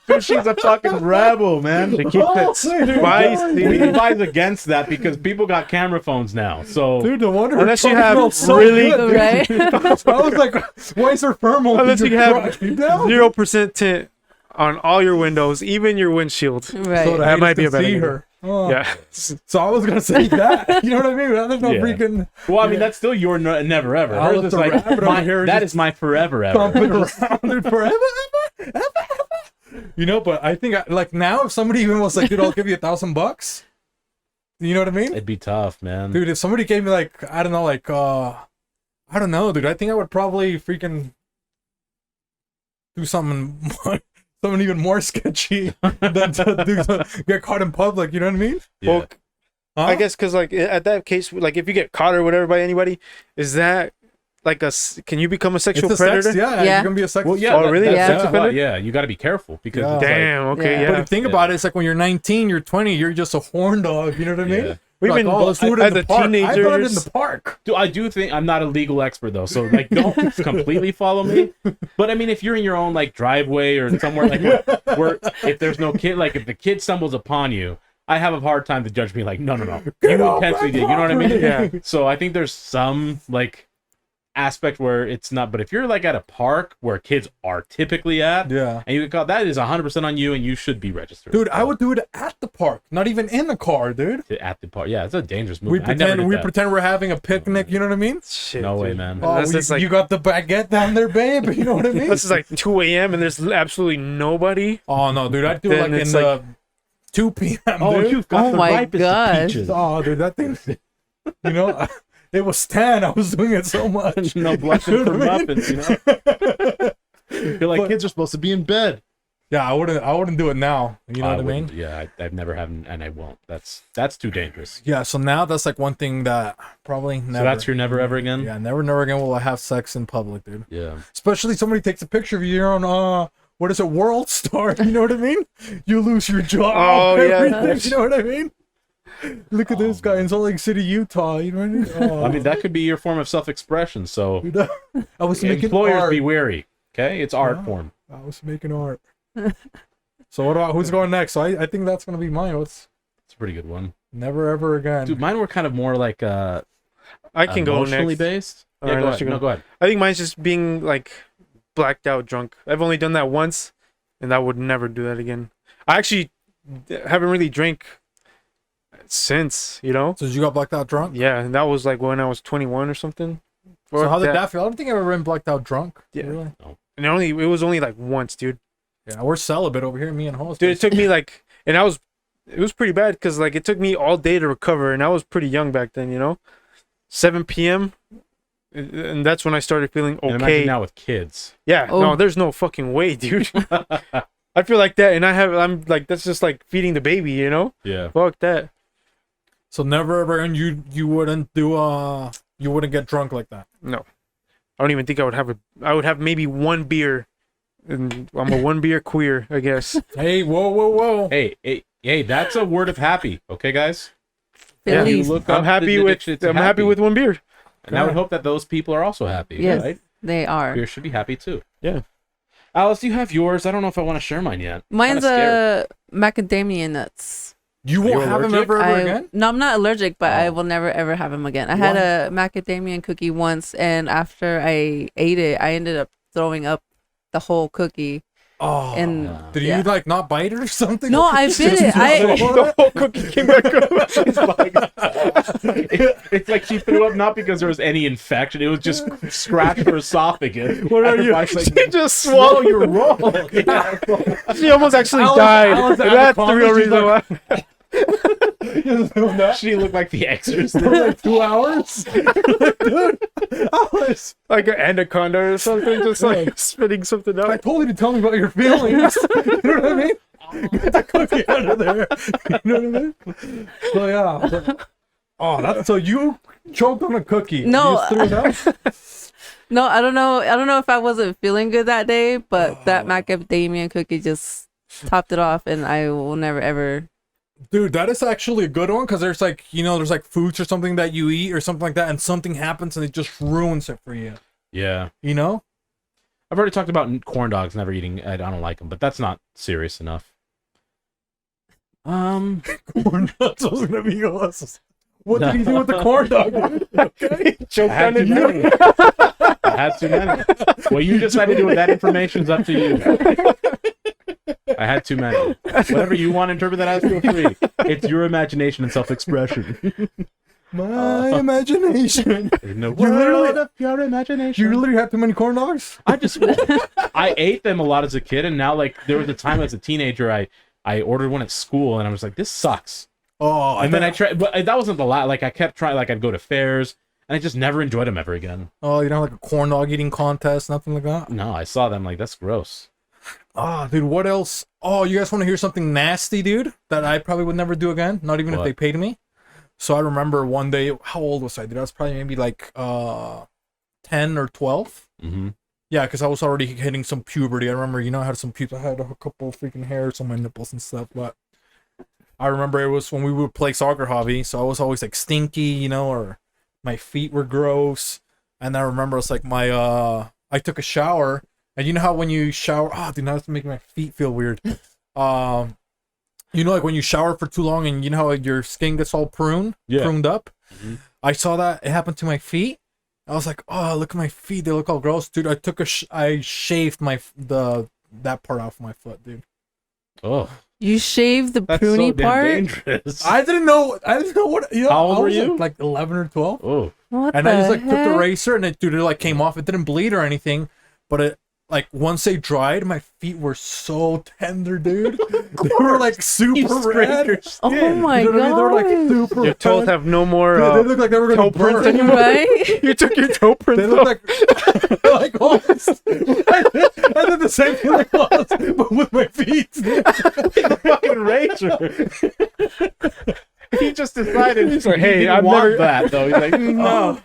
Dude, she's a fucking rebel, man. To keep it spicy. We advise against that because people got camera phones now. So Dude, no wonder. her Unless you tongue have smells so really- good, dude. Right? So I was like, why is her thermal? Unless you have crotch? No. 0% tint on all your windows, even your windshield. Right. So the That might haters be a can better see idea. her. Oh. Yeah. So I was gonna say that. You know what I mean? There's no Yeah. freaking well, I mean, that's still your never ever. I'll Hers let is the like rabbit over here that just is my forever ever. thumping around it forever. But I think like now, if somebody even was like, "Dude, I'll give you $1,000," you know what I mean? It'd be tough, man. Dude, if somebody gave me like, I don't know, like I don't know, dude. I think I would probably freaking do something even more sketchy than to get caught in public. You know what I mean? Yeah. Well, Huh? I guess because like at that case, like if you get caught or whatever by anybody, is that like can you become a sexual It's a predator? sex, yeah, Yeah. you can be a sex. Well, yeah. Oh, really? That's Yeah. sex Yeah. offender? Yeah, you got to be careful because Yeah. it's like- Damn. Okay. Yeah. Yeah. But the thing about it is like when you're 19, you're 20, you're just a horn dog. You know what I mean? Yeah. We've Like, been let's do it in as the a park. teenager. I thought it in the park. Dude, I do think I'm not a legal expert though, so like don't completely follow me. But I mean, if you're in your own like driveway or somewhere like where if there's no kid, like if the kid stumbles upon you, I have a hard time to judge me like, no, you off intentionally my did. You know what I mean? Yeah. So I think there's some like aspect where it's not. But if you're like at a park where kids are typically at, Yeah. and you get caught, that is 100% on you, and you should be registered. Dude, I would do it at the park, not even in the car, dude. At the park. Yeah, it's a dangerous move. We I never pretend did we that. pretend we're having a picnic, you know what I mean? Shit, No way, dude. man. Oh, Unless it's like you got the baguette down there, babe. You know what I mean? this is like 2 a.m. and there's absolutely nobody. Oh no, dude, I'd do it Then like in it's the 2 p.m. Oh, dude. you've got Oh the my ripest of gosh. peaches. Oh, dude, that thing. You know, it was 10. I was doing it so much. No blushing You know for what I mean? muffins, you know? You're like, But- kids are supposed to be in bed. Yeah, I wouldn't do it now. You know what I mean? wouldn't- Yeah, I've never had, and I won't. That's too dangerous. Yeah. So now that's like one thing that probably never. So that's your never ever again? Yeah, never again will I have sex in public, dude. Yeah. Especially somebody takes a picture of you. You're on what is it, World Star? You know what I mean? You lose your job. Oh, yeah. everything, you know what I mean? Look at this guy in Salt Lake City, Utah. You know what I mean? Oh. I mean, that could be your form of self-expression. So Dude, I was making employers, art. be wary. Okay, it's art Yeah. form. I was making art. So what about who's going next? So I think that's gonna be mine. What's It's a pretty good one, never ever again? dude. Mine were kind of more like I can go emotionally next. based. All Yeah, right, go let's ahead. go. No, go ahead. I think mine's just being like blacked out drunk. I've only done that once, and I would never do that again. I actually haven't really drank since, you know. So you got blacked out drunk? Yeah, and that was like when I was 21 or something. So how did Fuck that feel? I don't think I've ever been blacked out drunk. Yeah. Really? And it was only like once, dude. Yeah, we're celibate over here, me and host. Dude, it took me like, and it was pretty bad because like it took me all day to recover, and I was pretty young back then, you know. 7 p.m. and that's when I started feeling And okay. imagine now with kids. Yeah, Oh. no, there's no fucking way, dude. I feel like that, and I'm like, that's just like feeding the baby, you know. Yeah. Fuck that. So never ever, and you wouldn't do you wouldn't get drunk like that. No, I don't even think I would have I would have maybe one beer, and I'm a one beer queer, I guess. Hey, whoa! Hey, that's a word of happy. Okay, guys. Yeah. Feliz. You look I'm up happy the with dictionary, it's I'm happy with one beer. And I would hope that those people are also happy. Yes, Right? they are. Beer should be happy too. Yeah. Alice, do you have yours? I don't know if I want to share mine yet. Mine's Kinda macadamia nuts. You won't you have him allergic? ever again. No, I'm not allergic, but I Oh. will never ever have them again. I had a macadamia cookie once, and after I ate it, I ended up throwing up the whole cookie. Oh, And did yeah. you like not bite it or something? No, I bit it. The whole cookie came back up. It's like she threw up not because there was any infection. It was just scratched her esophagus. What are you- Everybody's She like, just swallowed. you're wrong. She almost actually Alice- died. Alice And that's the Anaconda, real she's reason like- why. She looked like the exorcist. like 2 hours. Dude, Alice, Like an anaconda or something, just like spitting something I out. told you to tell me about your feelings. You know what I mean? Get the cookie out of there. You know what I mean? So yeah. Oh, that's so you choked on a cookie. No. You just threw it up? No, I don't know. I don't know if I wasn't feeling good that day, but that macadamia cookie just topped it off, and I will never ever. Dude, that is actually a good one because there's like, you know, there's like foods or something that you eat or something like that, and something happens and it just ruins it for you. Yeah. You know? I've already talked about corn dogs never eating. I don't like them, but that's not serious enough. Corn dogs was gonna be awesome. What did he do with the corn dog? Okay. I Choked had on too it. many. I had too many. What you decide to do with that information is up to you. I had too many. Whatever you want to interpret that as, feel free. It's your imagination and self-expression. My imagination. In the You literally- world of your imagination. You literally had too many corn dogs? I ate them a lot as a kid, and now like there was a time as a teenager I ordered one at school, and I was like, this sucks. Oh, And then I tried, but that wasn't the lot. Like I kept trying, like I'd go to fairs, and I just never enjoyed them ever again. Oh, you don't have like a corn dog eating contest, nothing like that? No, I saw them like that's gross. Ah, dude, what else? Oh, you guys want to hear something nasty, dude? That I probably would never do again, not even if What? they paid me. So I remember one day, how old was I, dude? I was probably maybe like 10 or 12. Mm-hmm. Yeah, because I was already hitting some puberty. I remember, you know, I had some pubes. I had a couple of freaking hairs on my nipples and stuff. But I remember it was when we would play soccer, Javi. So I was always like stinky, you know, or my feet were gross. And I remember it's like I took a shower. And you know how when you shower, dude, now it's making my feet feel weird. You know, like when you shower for too long and you know how like, your skin gets all pruned up. Mhm. I saw that it happened to my feet. I was like, oh, look at my feet. They look all gross, dude. I took I shaved that part off my foot, dude. Oh, You shave the that's so pruny damn part. dangerous. I didn't know what. You know, How old I were was, you? Like 11 or 12. Oh, What And the I just like took the heck? razor and it, dude, it like came off. It didn't bleed or anything, but it like once they dried, my feet were so tender, dude. They were like you super scraped red. your Oh skin. my You know what I mean? They were like god! super Your toes red. have no more. Dude, they look like they were gonna toe prints burn. anymore. Right? You took your toe They prints look off. like almost. I did the same thing like Lost, but with my feet. fucking razor. he just decided. He's like, he hey, didn't I've want never- that though. He's like, no.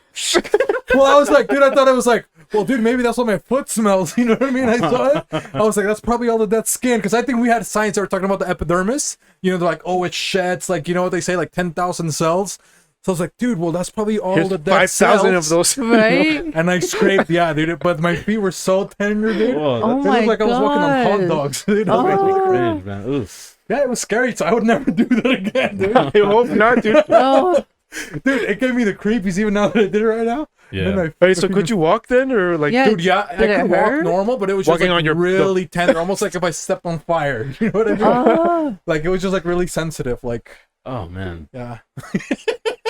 Well, I was like, dude, I thought it was like, well, dude, maybe that's what my foot smells. You know what I mean? I saw it. I was like, that's probably all the dead skin. Because I think we had science that were talking about the epidermis. You know, they're like, oh, it sheds, like, you know what they say, like 10,000 cells. So I was like, dude, well, that's probably all Here's the dead 5,000 of cells. those. Right? And I scraped, yeah, dude. But my feet were so tender, dude. Whoa, Oh that's It my looked like I was walking on hot gosh. dogs. Dude. Oh. really cringe, man. Oof. Yeah, it was scary. So I would never do that again, dude. I hope not, dude. Oh, Dude, it gave me the creepies even now that I did it right now. Yeah. And Hey, so could you walk then, or like? Yeah. Dude, yeah, I Did it could walk hurt? normal, but it was just Walking like on your- really tender, almost like if I stepped on fire. You know what I mean? oh. Like it was just like really sensitive. Like, Oh man. yeah.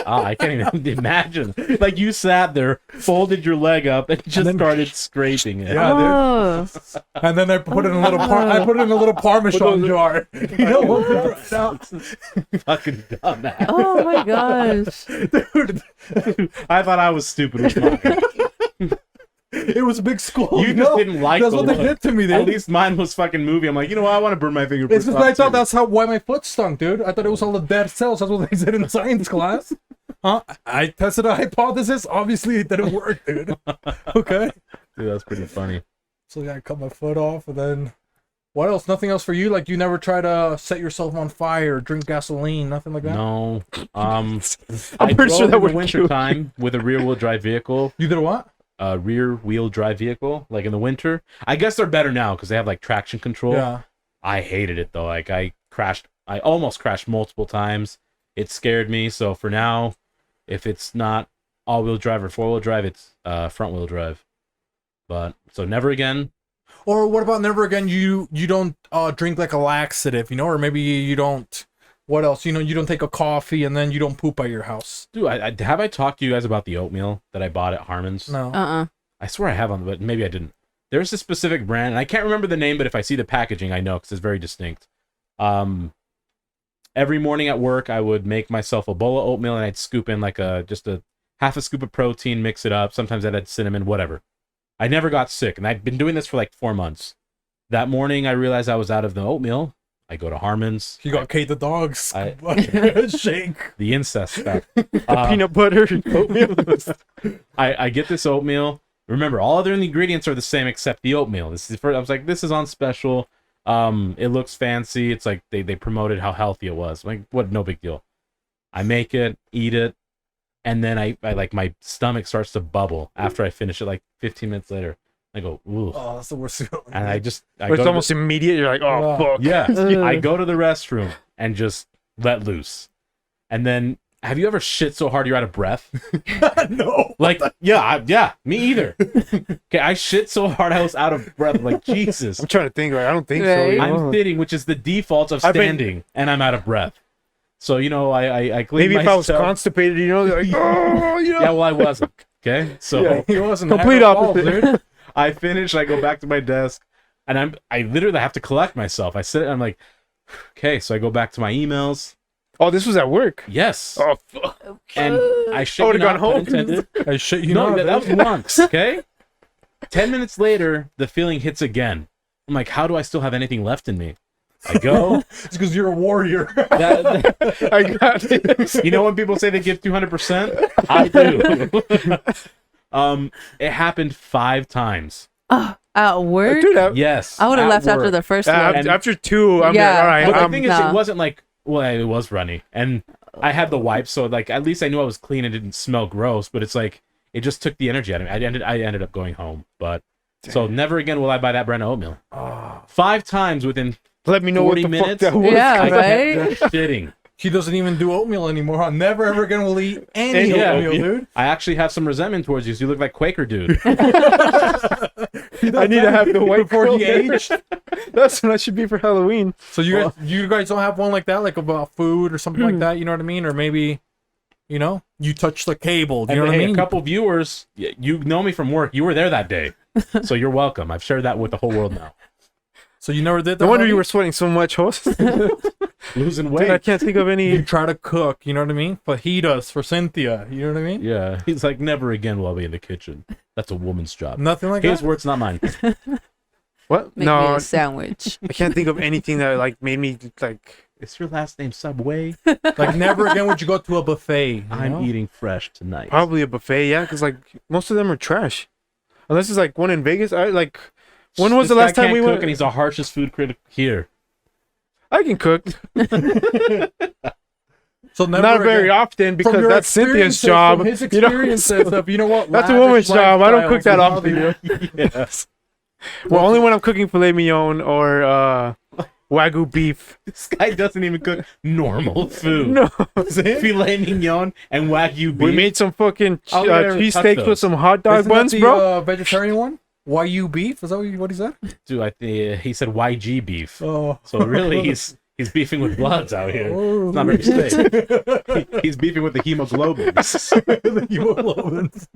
Oh, I can't even imagine. Like you sat there, folded your leg up, and just then- started scraping it. Yeah, dude. Oh. And then I put it in a little I put it in a little Parmesan jar. You know what? Right now. Fucking dumbass. Oh my gosh. Dude, I thought I was stupid with mine. it was a big school. You just know? didn't like That's the what they look. did to me, dude. At least mine was fucking movie. I'm like, you know what? I want to burn my fingerprints. It's because I off thought too. that's why my foot stunk, dude. I thought it was all the dead cells. That's what they said in science class. Huh? I tested a hypothesis. Obviously, it didn't work, dude. Okay. Dude, that's pretty funny. So yeah, I cut my foot off, and then what else? Nothing else for you? Like you never try to set yourself on fire, drink gasoline, nothing like that. No. I'm I pretty drove sure that in would the winter time with a rear wheel drive vehicle. You did what? A rear wheel drive vehicle, like in the winter. I guess they're better now because they have like traction control. Yeah. I hated it though. Like I almost crashed multiple times. It scared me. So for now, if it's not all-wheel drive or four-wheel drive, it's front-wheel drive. But so never again. Or what about never again? You don't drink like a laxative, you know, or maybe you don't. What else? You know, you don't take a coffee and then you don't poop at your house. Dude, have I talked to you guys about the oatmeal that I bought at Harmon's? No. Uh-uh. I swear I have on, but maybe I didn't. There's a specific brand, and I can't remember the name, but if I see the packaging, I know because it's very distinct. Every morning at work, I would make myself a bowl of oatmeal, and I'd scoop in like just a half a scoop of protein, mix it up. Sometimes I'd add cinnamon, whatever. I never got sick, and I'd been doing this for like 4 months. That morning, I realized I was out of the oatmeal. I go to Harmon's. You got Kate the dog's I- shake. The incest stuff. The peanut butter oatmeal. I get this oatmeal. Remember, all other ingredients are the same except the oatmeal. This is the first, I was like, this is on special. It looks fancy. It's like they promoted how healthy it was. Like, what? No big deal. I make it, eat it, and then I like my stomach starts to bubble after I finish it. Like 15 minutes later, I go, ooh, Oh, that's the worst feeling. and I But go it's to almost immediate. You're like, oh, fuck. yeah. Ugh. I go to the restroom and just let loose, and then. Have you ever shit so hard you're out of breath? No. Like, yeah, me either. Okay, I shit so hard I was out of breath. Like, Jesus. I'm trying to think. Like, I don't think so. Right. You know? I'm sitting, which is the default of I've been- standing, and I'm out of breath. So, you know, I clean Maybe if I was myself. constipated, you know, like, oh, you know. Yeah, well, I wasn't. Okay, so Yeah, he wasn't Complete Niagara Falls, opposite. dude. I finish, I go back to my desk, and I literally have to collect myself. I sit, and I'm like, okay, so I go back to my emails. Oh, this was at work. Yes, Oh, fuck. and I shit I would've you gone not, home. pun intended. I shit you No, not. that was once, okay? 10 minutes later, the feeling hits again. I'm like, how do I still have anything left in me? I go. It's because you're a warrior. I got it. You know when people say they give 200%? I do. It happened 5 times. At work? Dude, Yes. I would have at left after work. the first one. after 2, I'm Yeah. like, all right. But the I'm, thing is, no. it wasn't like, well, it was runny. And I had the wipes, so like at least I knew I was clean and didn't smell gross. But it's like, it just took the energy out of me. I ended up going home. But so never again will I buy that brand of oatmeal. 5 times within let me know what 40 the minutes? fuck that was. Yeah, I right? kept shitting. He doesn't even do oatmeal anymore. I'm never ever gonna will eat any Yeah, oatmeal, dude. I actually have some resentment towards you. So you look like Quaker dude. I need to have the white before he curl. aged. That's what I should be for Halloween. So you guys don't have one like that, like about food or something like that. You know what I mean? Or maybe, you know, you touch the cable. Do you know And what I hey, mean? a couple viewers, you know me from work. You were there that day, so you're welcome. I've shared that with the whole world now. So you never did that. No wonder Javi? you were sweating so much, host. Losing Dude, weight. I can't think of You any. try to cook. You know what I mean? Fajitas for Cynthia. You know what I mean? Yeah, he's like, never again will I be in the kitchen. That's a woman's job. Nothing like His that. words, not mine. What? Make me No, a sandwich. I can't think of anything that like made me like Is your last name Subway? Like never again would you go to a buffet. You I'm know? eating fresh tonight. Probably a buffet, yeah, because like most of them are trash. Unless it's like one in Vegas. I like. When was This the last guy time we can't cook went? and he's the harshest food critic here. I can cook. So never Not very again. often From because your that's Cynthia's experiences, job. From his you know? experiences of, you know what? That's a lavish woman's job. I don't cook that lifestyles often. and You know? Yes. Well, only when I'm cooking filet mignon or Wagyu beef. This guy doesn't even cook normal food. No. Filet mignon and Wagyu beef. We made some fucking I'll never touch cheesesteaks those. with some hot dog Isn't buns, that the, bro. Vegetarian one? Wagyu beef? Is that what he said? Dude, I think he said YG beef. Oh. So really, he's beefing with bloods out here. Oh. It's not very safe. He's beefing with the hemoglobins. The hemoglobins.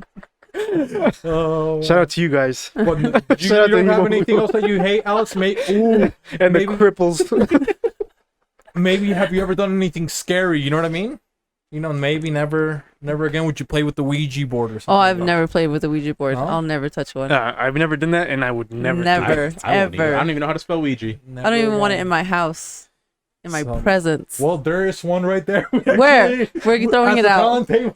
Oh. Shout out to you guys. What, you Shout out you to don't have hemoglobin. anything else that you hate, Alice? Ooh, And maybe- the cripples. maybe have you ever done anything scary? You know what I mean? You know, maybe never again would you play with the Ouija board or something. Oh, I've like never played with a Ouija board. No? I'll never touch one. I've never done that, and I would never. Never. I won't either. Ever. I don't even know how to spell Ouija. that. I don't even want it Never in my house, in my So- presence. Well, there is one right there. Where? Where are you throwing it out? Table,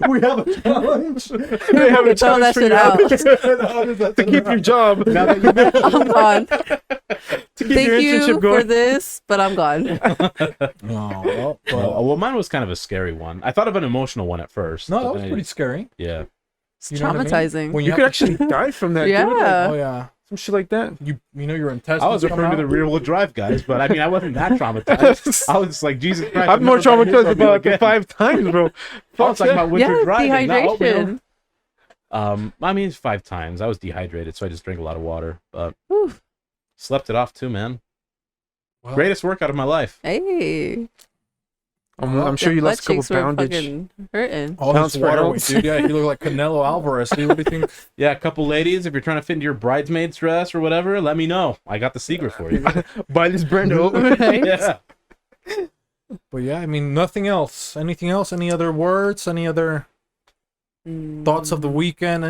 we have a challenge. They have a Throw that challenge for shit you out. to keep your job. Now that you've I'm gone. To keep Thank your you internship for going. this, but I'm gone. No, well, mine was kind of a scary one. I thought of an emotional one at first. no, but that was then pretty scary. Yeah. It's You know what I mean? traumatizing. When You have could to- actually die from that. Yeah. Dude. Like, Oh yeah. some shit like that. You know your intestines. I was come referring to the out. rear wheel drive guys, but I mean, I wasn't that traumatized. I was just like, Jesus Christ. I'm more never gonna hear traumatized from you about it again. 5 times, bro. I was Fuck talking that. about winter Yeah, driving, not oatmeal. dehydration. I mean, it's 5 times. I was dehydrated, so I just drank a lot of water. But Whew. slept it off too, man. Well, Greatest workout of my life. Hey. I'm sure you Butt lost a couple cheeks were poundage. fucking hurting. all Pounds this for water health. weight, dude. Yeah, you look like Canelo Alvarez. Dude, what do you think? Yeah, a couple ladies, if you're trying to fit into your bridesmaid's dress or whatever, let me know. I got the secret for you. Buy this brand new. Right? Yeah. But yeah, I mean, nothing else. Anything else? Any other words? Any other thoughts of the weekend?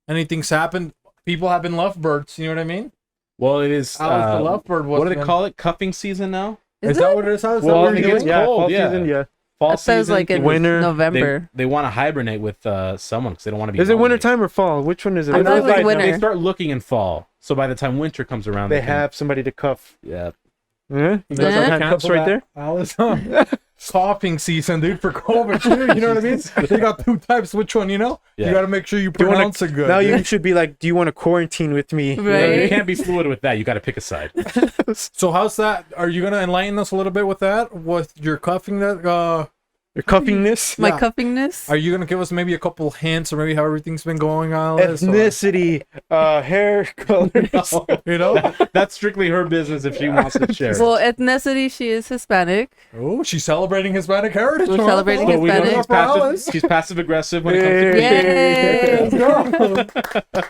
Anything's happened? People have been lovebirds. You know what I mean? Well, it is. Alice the lovebird. What do they call it? Cuffing season now? Is that what it is? Alice? Is that Well, what it you're gets doing? yeah, cold, fall yeah. season, yeah. Fall That sounds season. like in winter. November. They want to hibernate with someone because they don't want to be. Is it lonely. winter time or fall? Which one is it? I thought it was Like, winter. They start looking in fall, so by the time winter comes around, They can- have somebody to cuff. Yeah. Yeah, you guys Yeah. have handcuffs right there. Alice, coughing season, dude, for COVID too. You know what I mean? They got 2 types. Which one? You know? Yeah. You got to make sure you you wanna- pronounce it good. Now dude. you should be like, do you want to quarantine with me? Right. You can't be fluid with that. You got to pick a side. So how's that? Are you gonna enlighten us a little bit with that? With your cuffing that? Your cuffingness, My Yeah. cuffingness? Are you gonna give us maybe a couple hints or maybe how everything's been going, Alice? or- ethnicity, hair colors. you know? That's strictly her business if she wants to share. Well, ethnicity, she is Hispanic. Oh, she's celebrating Hispanic heritage. We're Month. celebrating Oh, we know Hispanic. she's for Alice. she's passive aggressive when it comes to Yay. Yay! Let's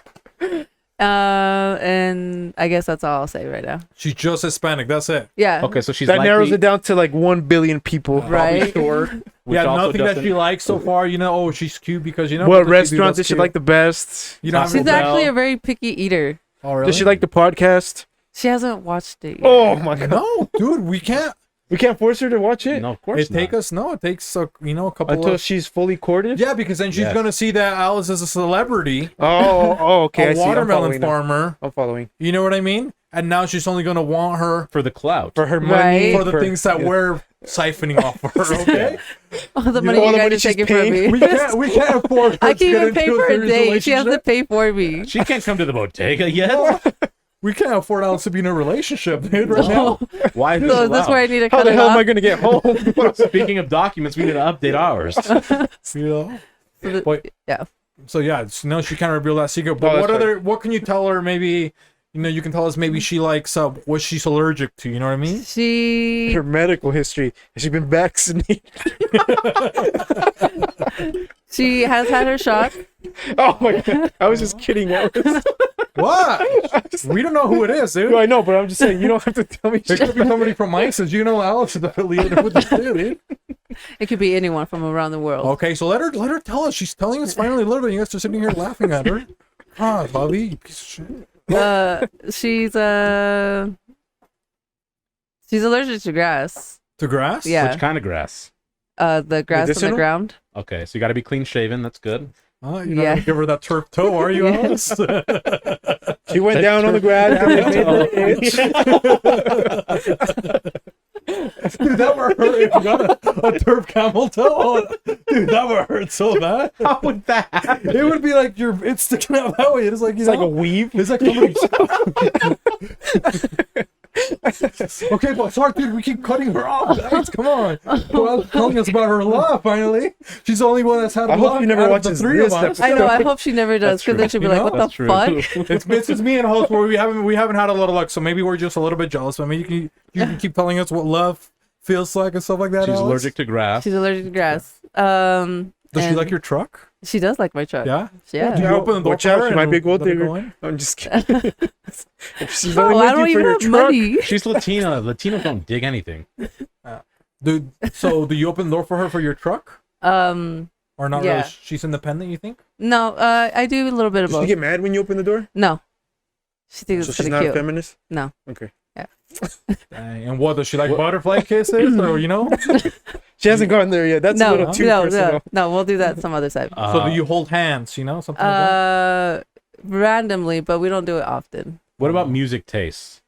go. And I guess that's all I'll say right now. She's just Hispanic. That's it. Yeah. Okay, so she's That likely, narrows it down to like 1 billion people. Right. Sure. which Yeah, also nothing that doesn't- she likes so far. You know, oh, she's cute because you know. What because restaurant does did she cute. like the best? You know, Taco She's Bell. actually a very picky eater. Oh, really? Does she like the podcast? She hasn't watched it yet. Oh my god, No, dude, we can't. we can't force her to watch it No, of course It takes a couple until of. she's fully courted. Yeah, because then she's Yes. gonna see that Alice is a celebrity, Okay. I a see. I'm watermelon following now. farmer. I'm following. You know what I mean? And now she's only gonna want her for the clout. For her Right. money. for the things that we're siphoning off of her. Okay, All the money all you the guys money are she's taking paying. from me. we can't afford. Her I to can't get even pay into for a serious date. She has to relationship. pay for me. She can't come to the bodega yet. We can't afford Alice to be in a relationship, dude. Right now. Why? Is So this that's allowed? where I need to How cut the it hell am I off. gonna get home? Speaking of documents, we need to update ours. You know. So the- But- yeah. So yeah, no, she can't reveal that secret. But Oh, what that's other? What can you tell her? Maybe you can tell us. Maybe she likes what she's allergic to. You know what I mean? She Her medical history. Has she been vaccinated? she has had her shot. Oh my god. I was just kidding. What? We don't know who it is, dude. No, I know, but I'm just saying you don't have to tell me It shit. could be somebody from ISIS. You know, Alice is affiliated with this dude. It could be anyone from around the world. Okay, so let her tell us. She's telling us finally a little bit. You guys are sitting here laughing at her. Ah, Bobby, you piece of shit. She's She's allergic to grass. To grass? Yeah. Which kind of grass? The grass on Medicinal? the ground. Okay, so you got to be clean shaven. That's good. Oh, you're not Yeah. gonna give her that turf toe, are you, Alice? She went down on the grass. Dude, that would hurt if you got a turf camel toe. Dude, that would hurt so bad. How would that? It would be like it's sticking out that way. It's like It's like a weave. It's like somebody. Okay, but sorry, dude. We keep cutting her off. Guys, come on. Well, telling us about her laugh. Finally, she's the only one that's had. I a hope laugh you never out of watch the this three of us. I know. I hope she never does, because then she'll be You like, know? "What That's the true. fuck?" It's just me and host where we haven't had a little luck, so maybe we're just a little bit jealous. I mean, you can keep telling us what love feels like and stuff like that. She's Alice. allergic to grass. She's allergic to grass. Does she and like your truck? She does like my truck. Yeah. Yeah. Do you open the door Watch for out, her she and might be a gold let her digger. go in? I'm just kidding. If she's Oh, only I don't looking for even your have truck, money. She's Latina. Latinos don't dig anything. Dude, so do you open the door for her for your truck? Um, Or not Yeah. really? She's independent, you think? no, I do a little bit of does she both. get mad when you open the door? No, she thinks So it's she's pretty not a cute. feminist? No. Okay. Dang, and what, does she like butterfly kisses? Or, you know? She hasn't gone there yet. That's a No, little too no, personal. no. We'll do that some other time. So do you hold hands, you know? Something like that? Randomly, but we don't do it often. What about music tastes?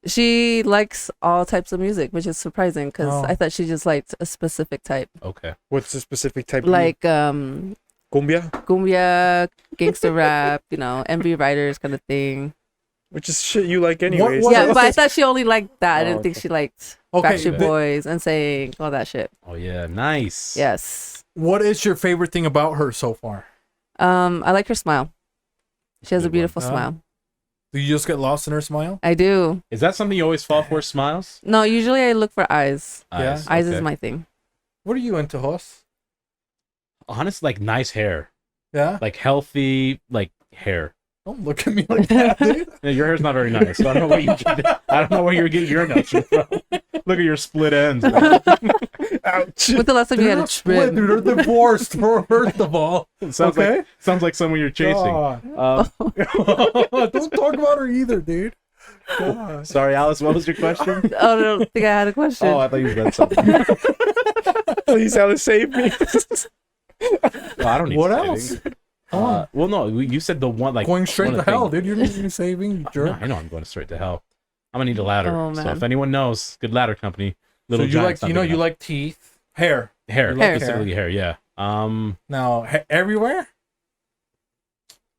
She likes all types of music, which is surprising because Oh. I thought she just liked a specific type, Okay. What's the specific type? like cumbia? cumbia, gangster rap, MV Riders kind of thing. Which is shit you like anyways. what- Yeah, but I thought she only liked that. I Oh, didn't think okay. she liked Okay, Backstreet Boys and saying all that shit. Oh yeah, nice. Yes. What is your favorite thing about her so far? I like her smile. She has a Good one. beautiful smile. Do you just get lost in her smile? I do. Is that something you always fall for? Smiles? No, usually I look for eyes. Yeah. Eyes okay. is my thing. What are you into, Hoss? Honestly, like nice hair, Yeah? like healthy, like hair. Don't look at me like that, dude. Yeah, your hair's not very nice. So I don't know where you're getting your notion from. Look at your split ends. bro. Ouch. When's the last time you They're had a not split, trim? dude. They're divorced, first of all. Sounds Okay. like someone you're chasing. God. Don't talk about her either, dude. God. Sorry, Alice. What was your question? Oh, I don't think I had a question. Oh, I thought you read something. Please, Alice, save me. Well, I don't need What saving. else? Oh, Well, no, you said the one like going straight one to of the hell, things- dude. You're not even saving, you No, jerk. I know I'm going straight to hell. I'm gonna need a ladder. Oh, So man. if anyone knows, good ladder company. Little So you Giant's like, not big you enough. like teeth, hair. hair, you like hair. specifically hair. Yeah. Now, everywhere?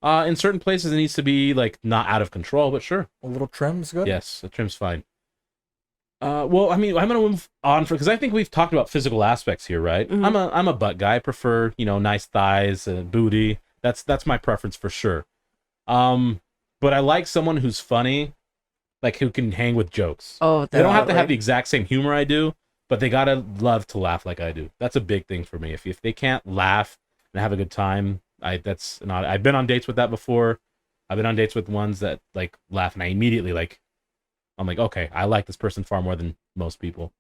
In certain places it needs to be like not out of control, but sure. A little trim's good? Yes, the trim's fine. Well, I mean, I'm gonna move on because I think we've talked about physical aspects here, right? Mhm. I'm a butt guy. I prefer nice thighs, booty. That's my preference for sure. But I like someone who's funny, like who can hang with jokes. Oh, They don't have to definitely. have the exact same humor I do, but they gotta love to laugh like I do. That's a big thing for me. If they can't laugh and have a good time, that's not. I've been on dates with that before. I've been on dates with ones that like laugh, and I immediately like. I'm like, okay, I like this person far more than most people.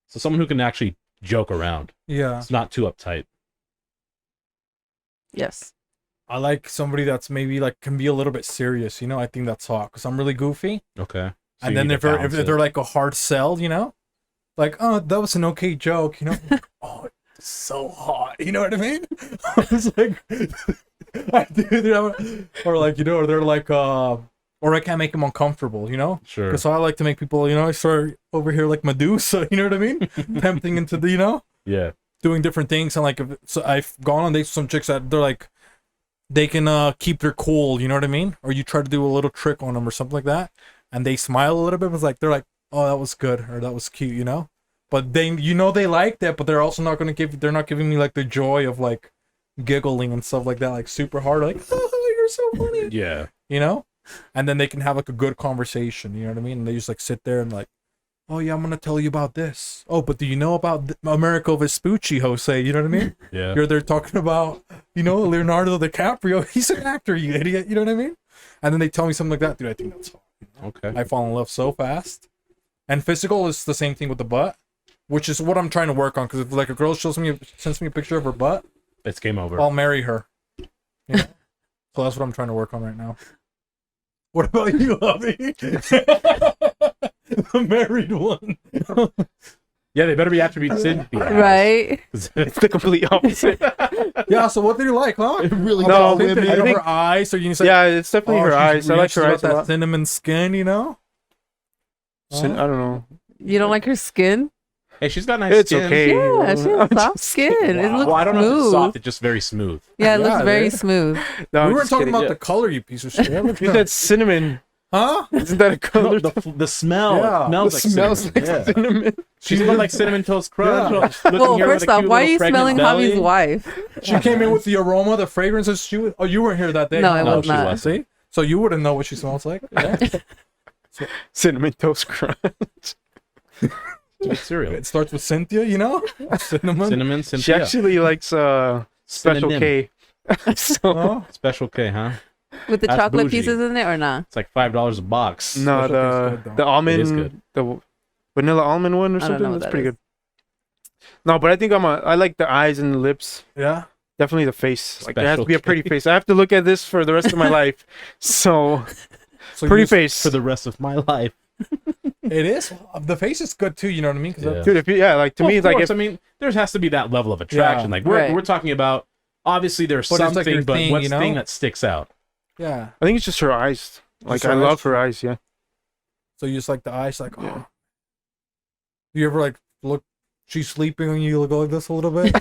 So someone who can actually joke around. Yeah. It's not too uptight. Yes. I like somebody that's maybe like can be a little bit serious, I think that's hot because I'm really goofy. Okay. So And you then need if to they're, balance if it. they're like a hard sell, like, oh, that was an okay joke, oh, it's so hot, you know what I mean? I was like, I do, or like, or they're like, or I can't make them uncomfortable, Sure. Because I like to make people, I start over here like Medusa, you know what I mean? Tempting into the, Yeah. doing different things. And like, so I've gone on dates with some chicks that they're like, they can keep their cool, you know what I mean? Or you try to do a little trick on them or something like that, and they smile a little bit. It's like they're like, "Oh, that was good," or "That was cute," But they, they like that, but they're also not gonna they're not giving me like the joy of like giggling and stuff like that, like super hard, like, "Oh, you're so funny," Yeah. And then they can have like a good conversation, you know what I mean? And they just like sit there and like, "Oh yeah, I'm gonna tell you about this. Oh, but do you know about Americo Vespucci, Jose? You know what I mean?" Yeah. You're there talking about, Leonardo DiCaprio. He's an actor, you idiot. You know what I mean? And then they tell me something like that, dude. I think that's hot. Okay. I fall in love so fast. And physical is the same thing with the butt, which is what I'm trying to work on. Because if like a girl sends me a picture of her butt, It's game over. I'll marry her. So that's what I'm trying to work on right now. What about you, Javi? The married one. Yeah, they better be attribute Cynthia. Right. It's the complete opposite. Yeah, so what do you like, huh? Really No, got women. You know, her eyes, or you can say, Yeah, it's definitely her eyes. I like she's her got eyes a that lot. cinnamon skin, you know? I don't know. You don't like her skin? Hey, she's got nice It's skin. okay. Yeah, she has I'm soft just skin. It looks Well, I don't know if it's smooth. soft. It's just very smooth. Yeah, it looks Yeah, very dude. smooth. No, We I'm weren't just talking kidding. about Yeah. the color, you piece of shit. Dude, that's cinnamon. Huh? Isn't that a No, color? the smell. Yeah. It smells It like smells cinnamon. like Yeah. cinnamon. She's got like cinnamon toast crunch. Yeah. looking Well, here with first a off, cute why are little you pregnant smelling belly. Javi's wife? She came in with the aroma, the fragrances. Oh, you weren't here that day. No, I No, was she not. wasn't. See? So you wouldn't know what she smells like. Yeah. Cinnamon toast crunch. Sweet cereal. It starts with Cynthia, you know? Cinnamon. Cinnamon, She Cynthia. actually likes Special Synonym. K. So Oh, Special K, huh? With the That's chocolate bougie. pieces in it or not? It's like $5 a box. no, Special K's good, the though. almond, It is good. the vanilla almond one or I don't something. know what That's that pretty is. good. No, but I think I like the eyes and the lips. yeah. Definitely the face. Like it has Special to be a pretty K. face. I have to look at this for the rest of my life. So So pretty you- face. For the rest of my life. It is. The face is good too, you know what I mean? 'Cause Yeah. Dude, if you, like to Well, me, of it's like course, if I mean, there has to be that level of attraction. Yeah. Like we're Right. we're talking about. Obviously, there's But it's like something, your but thing, what's you the thing know? that sticks out? yeah. I think it's just her eyes. Like Just her I eyes? love her eyes. Yeah. So you just like the eyes, like, oh. Yeah. You ever like look? She's sleeping and you go like this a little bit.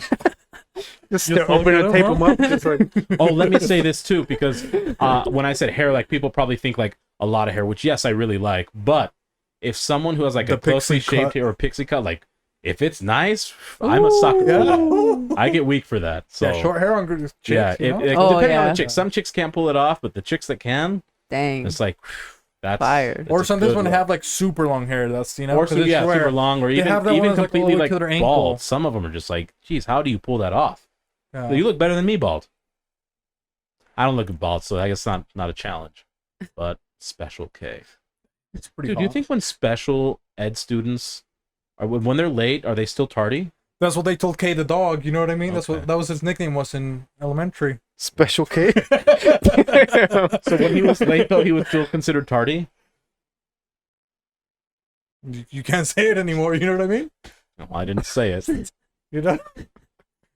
Just Just open look and at tape them, them up. Just like Oh, let me say this too, because when I said hair, like people probably think like a lot of hair, which yes, I really like. But if someone who has like The a closely pixie shaved cut. hair or pixie cut, like if it's nice, I'm a sucker for that. Yeah. I get weak for that. So Yeah, short hair on good chicks, yeah, you know? Oh, depending on yeah. the chick, some chicks can't pull it off, but the chicks that can, Dang. it's like that's Fire. it's Or a sometimes good when they look. have like super long hair, that's, you know, or 'cause it's rare. super long, or They have that even one that's, like, all the completely way like to their ankle. bald. Some of them are just like, geez, how do you pull that off? Yeah. So you look better than me bald. I don't look bald, so I guess not a challenge. But Special K. It's pretty Dude, do you hot. think when special ed students are when they're late, are they still tardy? That's what they told K the dog, you know what I mean? That's Okay. what that was his nickname was in elementary. Special K. So when he was late though, he was still considered tardy? You can't say it anymore, you know what I mean? No, I didn't say it. You know?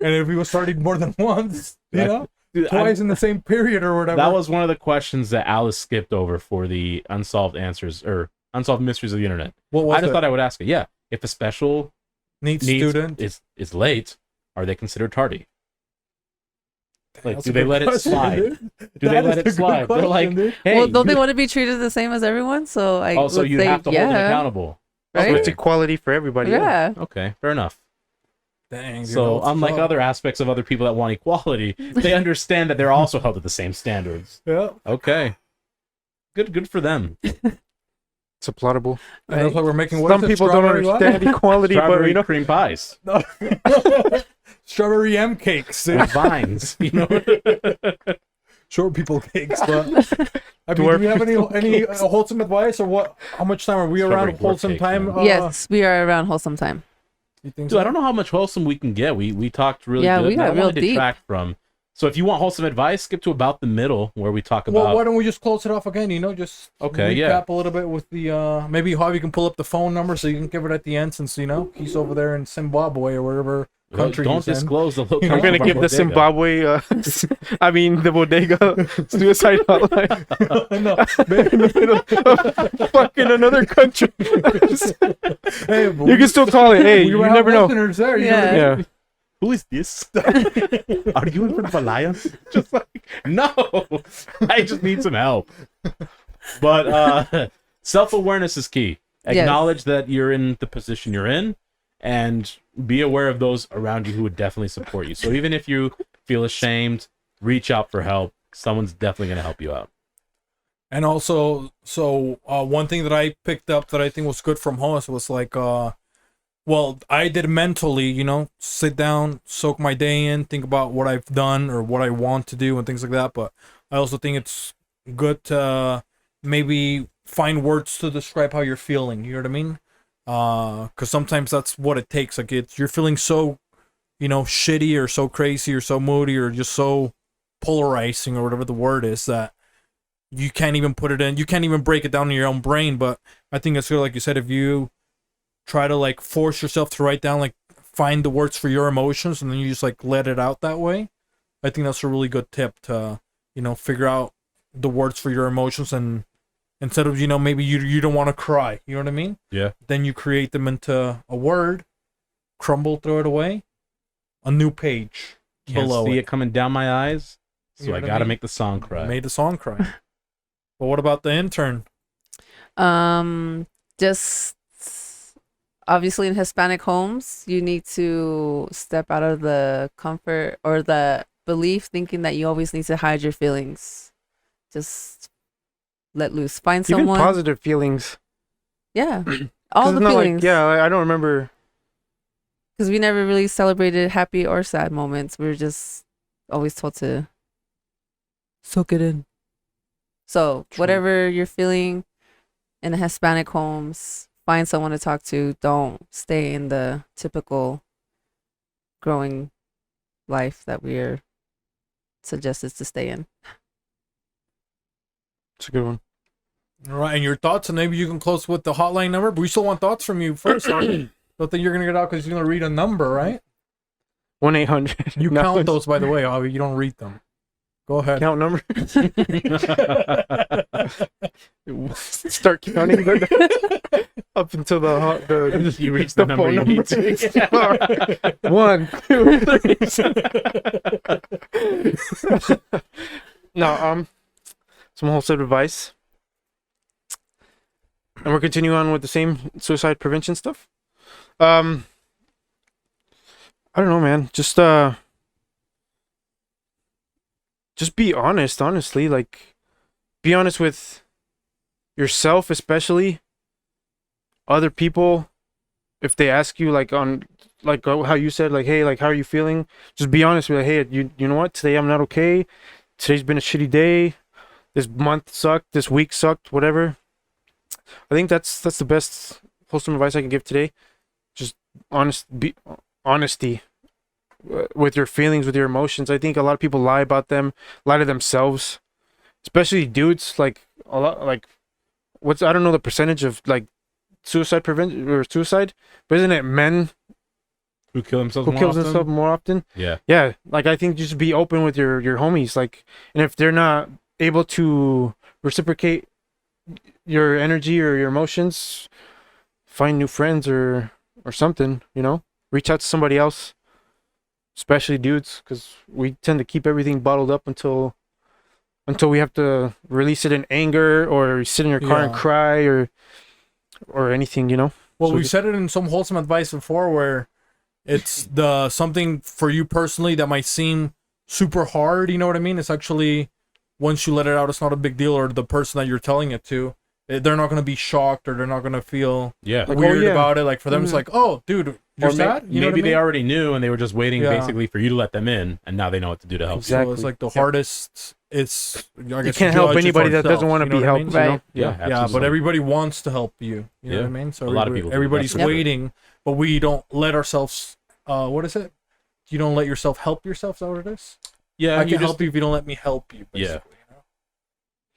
And if he was starting more than once, you That- know? Dude, Twice in the same period or whatever. that was one of the questions that Alice skipped over for the unsolved answers or unsolved mysteries of the internet. what was I just it? thought I would ask it. Yeah, if a special Needs needs student. is late, are they considered tardy? Like, That's do a they good let it question, slide? dude. Do they That let is a it good slide? They're like, question, dude. hey, Well, don't they you- want to be treated the same as everyone? So I oh, so would you say have to hold them yeah. accountable. So Right? it's equality for everybody. Yeah. Okay, fair enough. Dang, dude, So that's unlike tough. other aspects of other people that want equality, they understand that they're also held to the same standards. Yeah. Okay. Good for them. It's applaudable. And that's why we're making what Some is it, people don't strawberry what? understand equality, but Strawberry you know, cream pies No. Strawberry M cakes. with vines, you know. Short people cakes, but I mean, do we have any wholesome advice or what? How much time are we Strawberry around dwarf wholesome cake, time? man. Yes, we are around wholesome time. You think Dude, so? I don't know how much wholesome we can get. We talked really Yeah, good. we and I got don't real want to deep. detract from. So if you want wholesome advice, skip to about the middle where we talk Well, about. why don't we just close it off again? You know, just Okay, recap yeah. a little bit with the maybe Javi can pull up the phone number so you can give it at the end since you know he's over there in Zimbabwe or wherever country Don't he's in. disclose the location. I'm gonna of our give the bodega. Zimbabwe, I mean the bodega suicide hotline No, in the middle of fucking another country. hey, but You can still call it. Hey, we you have never know. listeners there. You Yeah. know, Yeah. Who is this? Are you in front of Alliance? Just like, no, I just need some help. But self-awareness is key. Yes. Acknowledge that you're in the position you're in and be aware of those around you who would definitely support you. So even if you feel ashamed, reach out for help. Someone's definitely going to help you out. And also, so one thing that I picked up that I think was good from Hoss was like, well, I did mentally, you know, sit down, soak my day in, think about what I've done or what I want to do and things like that. But I also think it's good to maybe find words to describe how you're feeling. You know what I mean? Because sometimes that's what it takes. Like you're feeling so, you know, shitty or so crazy or so moody or just so polarizing or whatever the word is that you can't even put it in. You can't even break it down in your own brain. But I think it's good, like you said, if you try to like force yourself to write down, like find the words for your emotions, and then you just like let it out that way. I think that's a really good tip to, figure out the words for your emotions, and instead of, maybe you don't want to cry, you know what I mean? Yeah. Then you create them into a word, crumble, throw it away, a new page Can't below see it. it coming down my eyes, so You know I what I gotta mean? make the song cry. Made the song cry. But what about the intern? Just obviously in Hispanic homes, you need to step out of the comfort or the belief thinking that you always need to hide your feelings. Just let loose. Find Even someone. positive feelings. Yeah. 'Cause All it's the not feelings. I don't remember. Because we never really celebrated happy or sad moments. We were just always told to soak it in. So True. whatever you're feeling in the Hispanic homes, find someone to talk to. Don't stay in the typical growing life that we're suggested to stay in. It's a good one. All right, and your thoughts, and maybe you can close with the hotline number, but we still want thoughts from you first. Don't think you're going to get out because you're going to read a number, right? 1-800. You No, count those, by the way, Javi. You don't read them. Go ahead. Count number. Start counting up until the You reach the number phone you need to. 1, 2, 3. No, some wholesome advice. And we're continuing on with the same suicide prevention stuff. I don't know, man. Just be honest, honestly. Like, be honest with yourself, especially other people. If they ask you, like, on, like, how you said, like, hey, like, how are you feeling? Just be honest. Be like, hey, you know what? Today I'm not okay. Today's been a shitty day. This month sucked. This week sucked. Whatever. I think that's the best wholesome advice I can give today. Just honesty with your feelings, with your emotions. I think a lot of people lie about them, lie to themselves, especially dudes. Like a lot, like I don't know the percentage of like suicide prevention or suicide, but isn't it men Who kill themselves who more kills often? themselves more often? Yeah. Yeah, like I think just be open with your homies, like, and if they're not able to reciprocate your energy or your emotions, find new friends or something, reach out to somebody else, especially dudes, because we tend to keep everything bottled up until we have to release it in anger or sit in your car and Yeah. cry or anything, Well, So we just- said it in some wholesome advice before where it's something for you personally that might seem super hard, you know what I mean? It's actually, once you let it out, it's not a big deal, or the person that you're telling it to, they're not going to be shocked, or they're not going to feel Yeah. Like, weird oh, yeah. about it. Like for them, it's like, oh, dude, you're sad? You know what I maybe they mean? already knew and they were just waiting Yeah. basically for you to let them in, and now they know what to do to help. Exactly. So it's like the Yeah. hardest, it's, I you guess, can't help judge is anybody that ourselves, doesn't want to you know be what I helped, mean? Right. Yeah, Yeah, but absolutely. everybody wants to help you. You know what I mean? So A lot of people do. everybody's That's for sure. waiting, but we don't let ourselves. What is it? You don't let yourself help yourself. Is that what it is? Yeah, I you can just help you if you don't let me help you. Yeah. Basically, you know?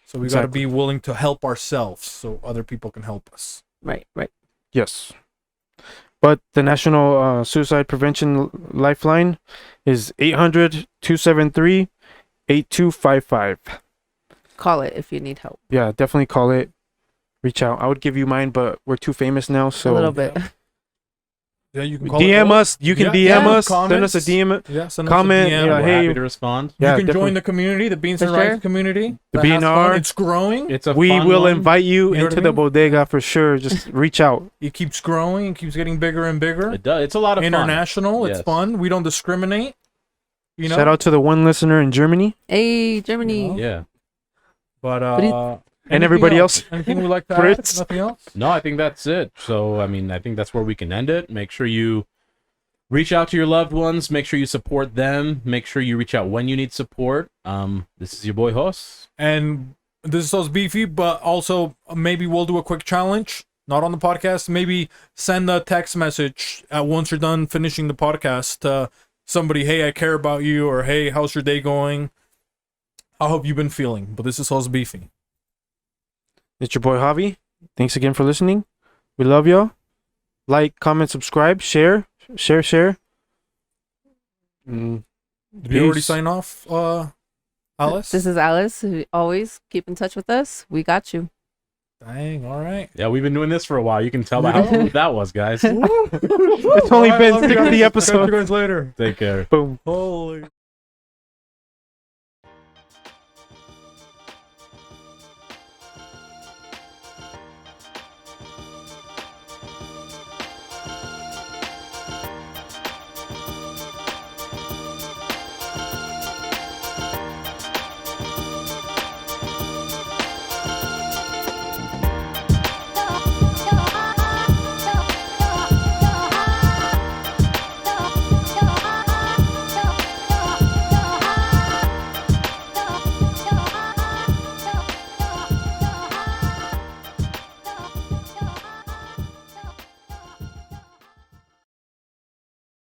So we got to Exactly. be willing to help ourselves, so other people can help us. Right. Yes. But the National Suicide Prevention Lifeline is 800-273-8255. Call it if you need help. Yeah, definitely call it. Reach out. I would give you mine, but we're too famous now, so a little bit. Yeah, you can call DM it. us. You can Yeah, DM yeah. us. Send us a DM. Yeah, send comment, us a DM. yeah, we're hey, happy to respond. You Yeah, can definitely. join the community, the Beans For and sure. Rice community. The that has fun. BnR. It's growing. It's a We fun will one. invite you You know what into I the mean? bodega for sure. Just reach out. It keeps growing. It keeps getting bigger and bigger. It does. It's a lot of International. fun. It's Yes. fun. We don't discriminate. You know. Shout out to the one listener in Germany. Hey, Germany. You know? Yeah. But And everybody else. Anything we like to Fritz. add? Nothing else? No, I think that's it. So, I mean, I think that's where we can end it. Make sure you reach out to your loved ones. Make sure you support them. Make sure you reach out when you need support. This is your boy Jos. And this is so beefy, but also maybe we'll do a quick challenge. Not on the podcast. Maybe send a text message once you're done finishing the podcast to somebody. Hey, I care about you, or hey, how's your day going? How have you been feeling? But this is so beefy. It's your boy Javi. Thanks again for listening. We love y'all. Like, comment, subscribe, share. Did we already sign off, Alice? This is Alice. Always keep in touch with us. We got you. Dang, all right. Yeah, we've been doing this for a while. You can tell by how smooth that was, guys. It's only been 60 Catch you episodes. guys later. Take care. Boom. Holy.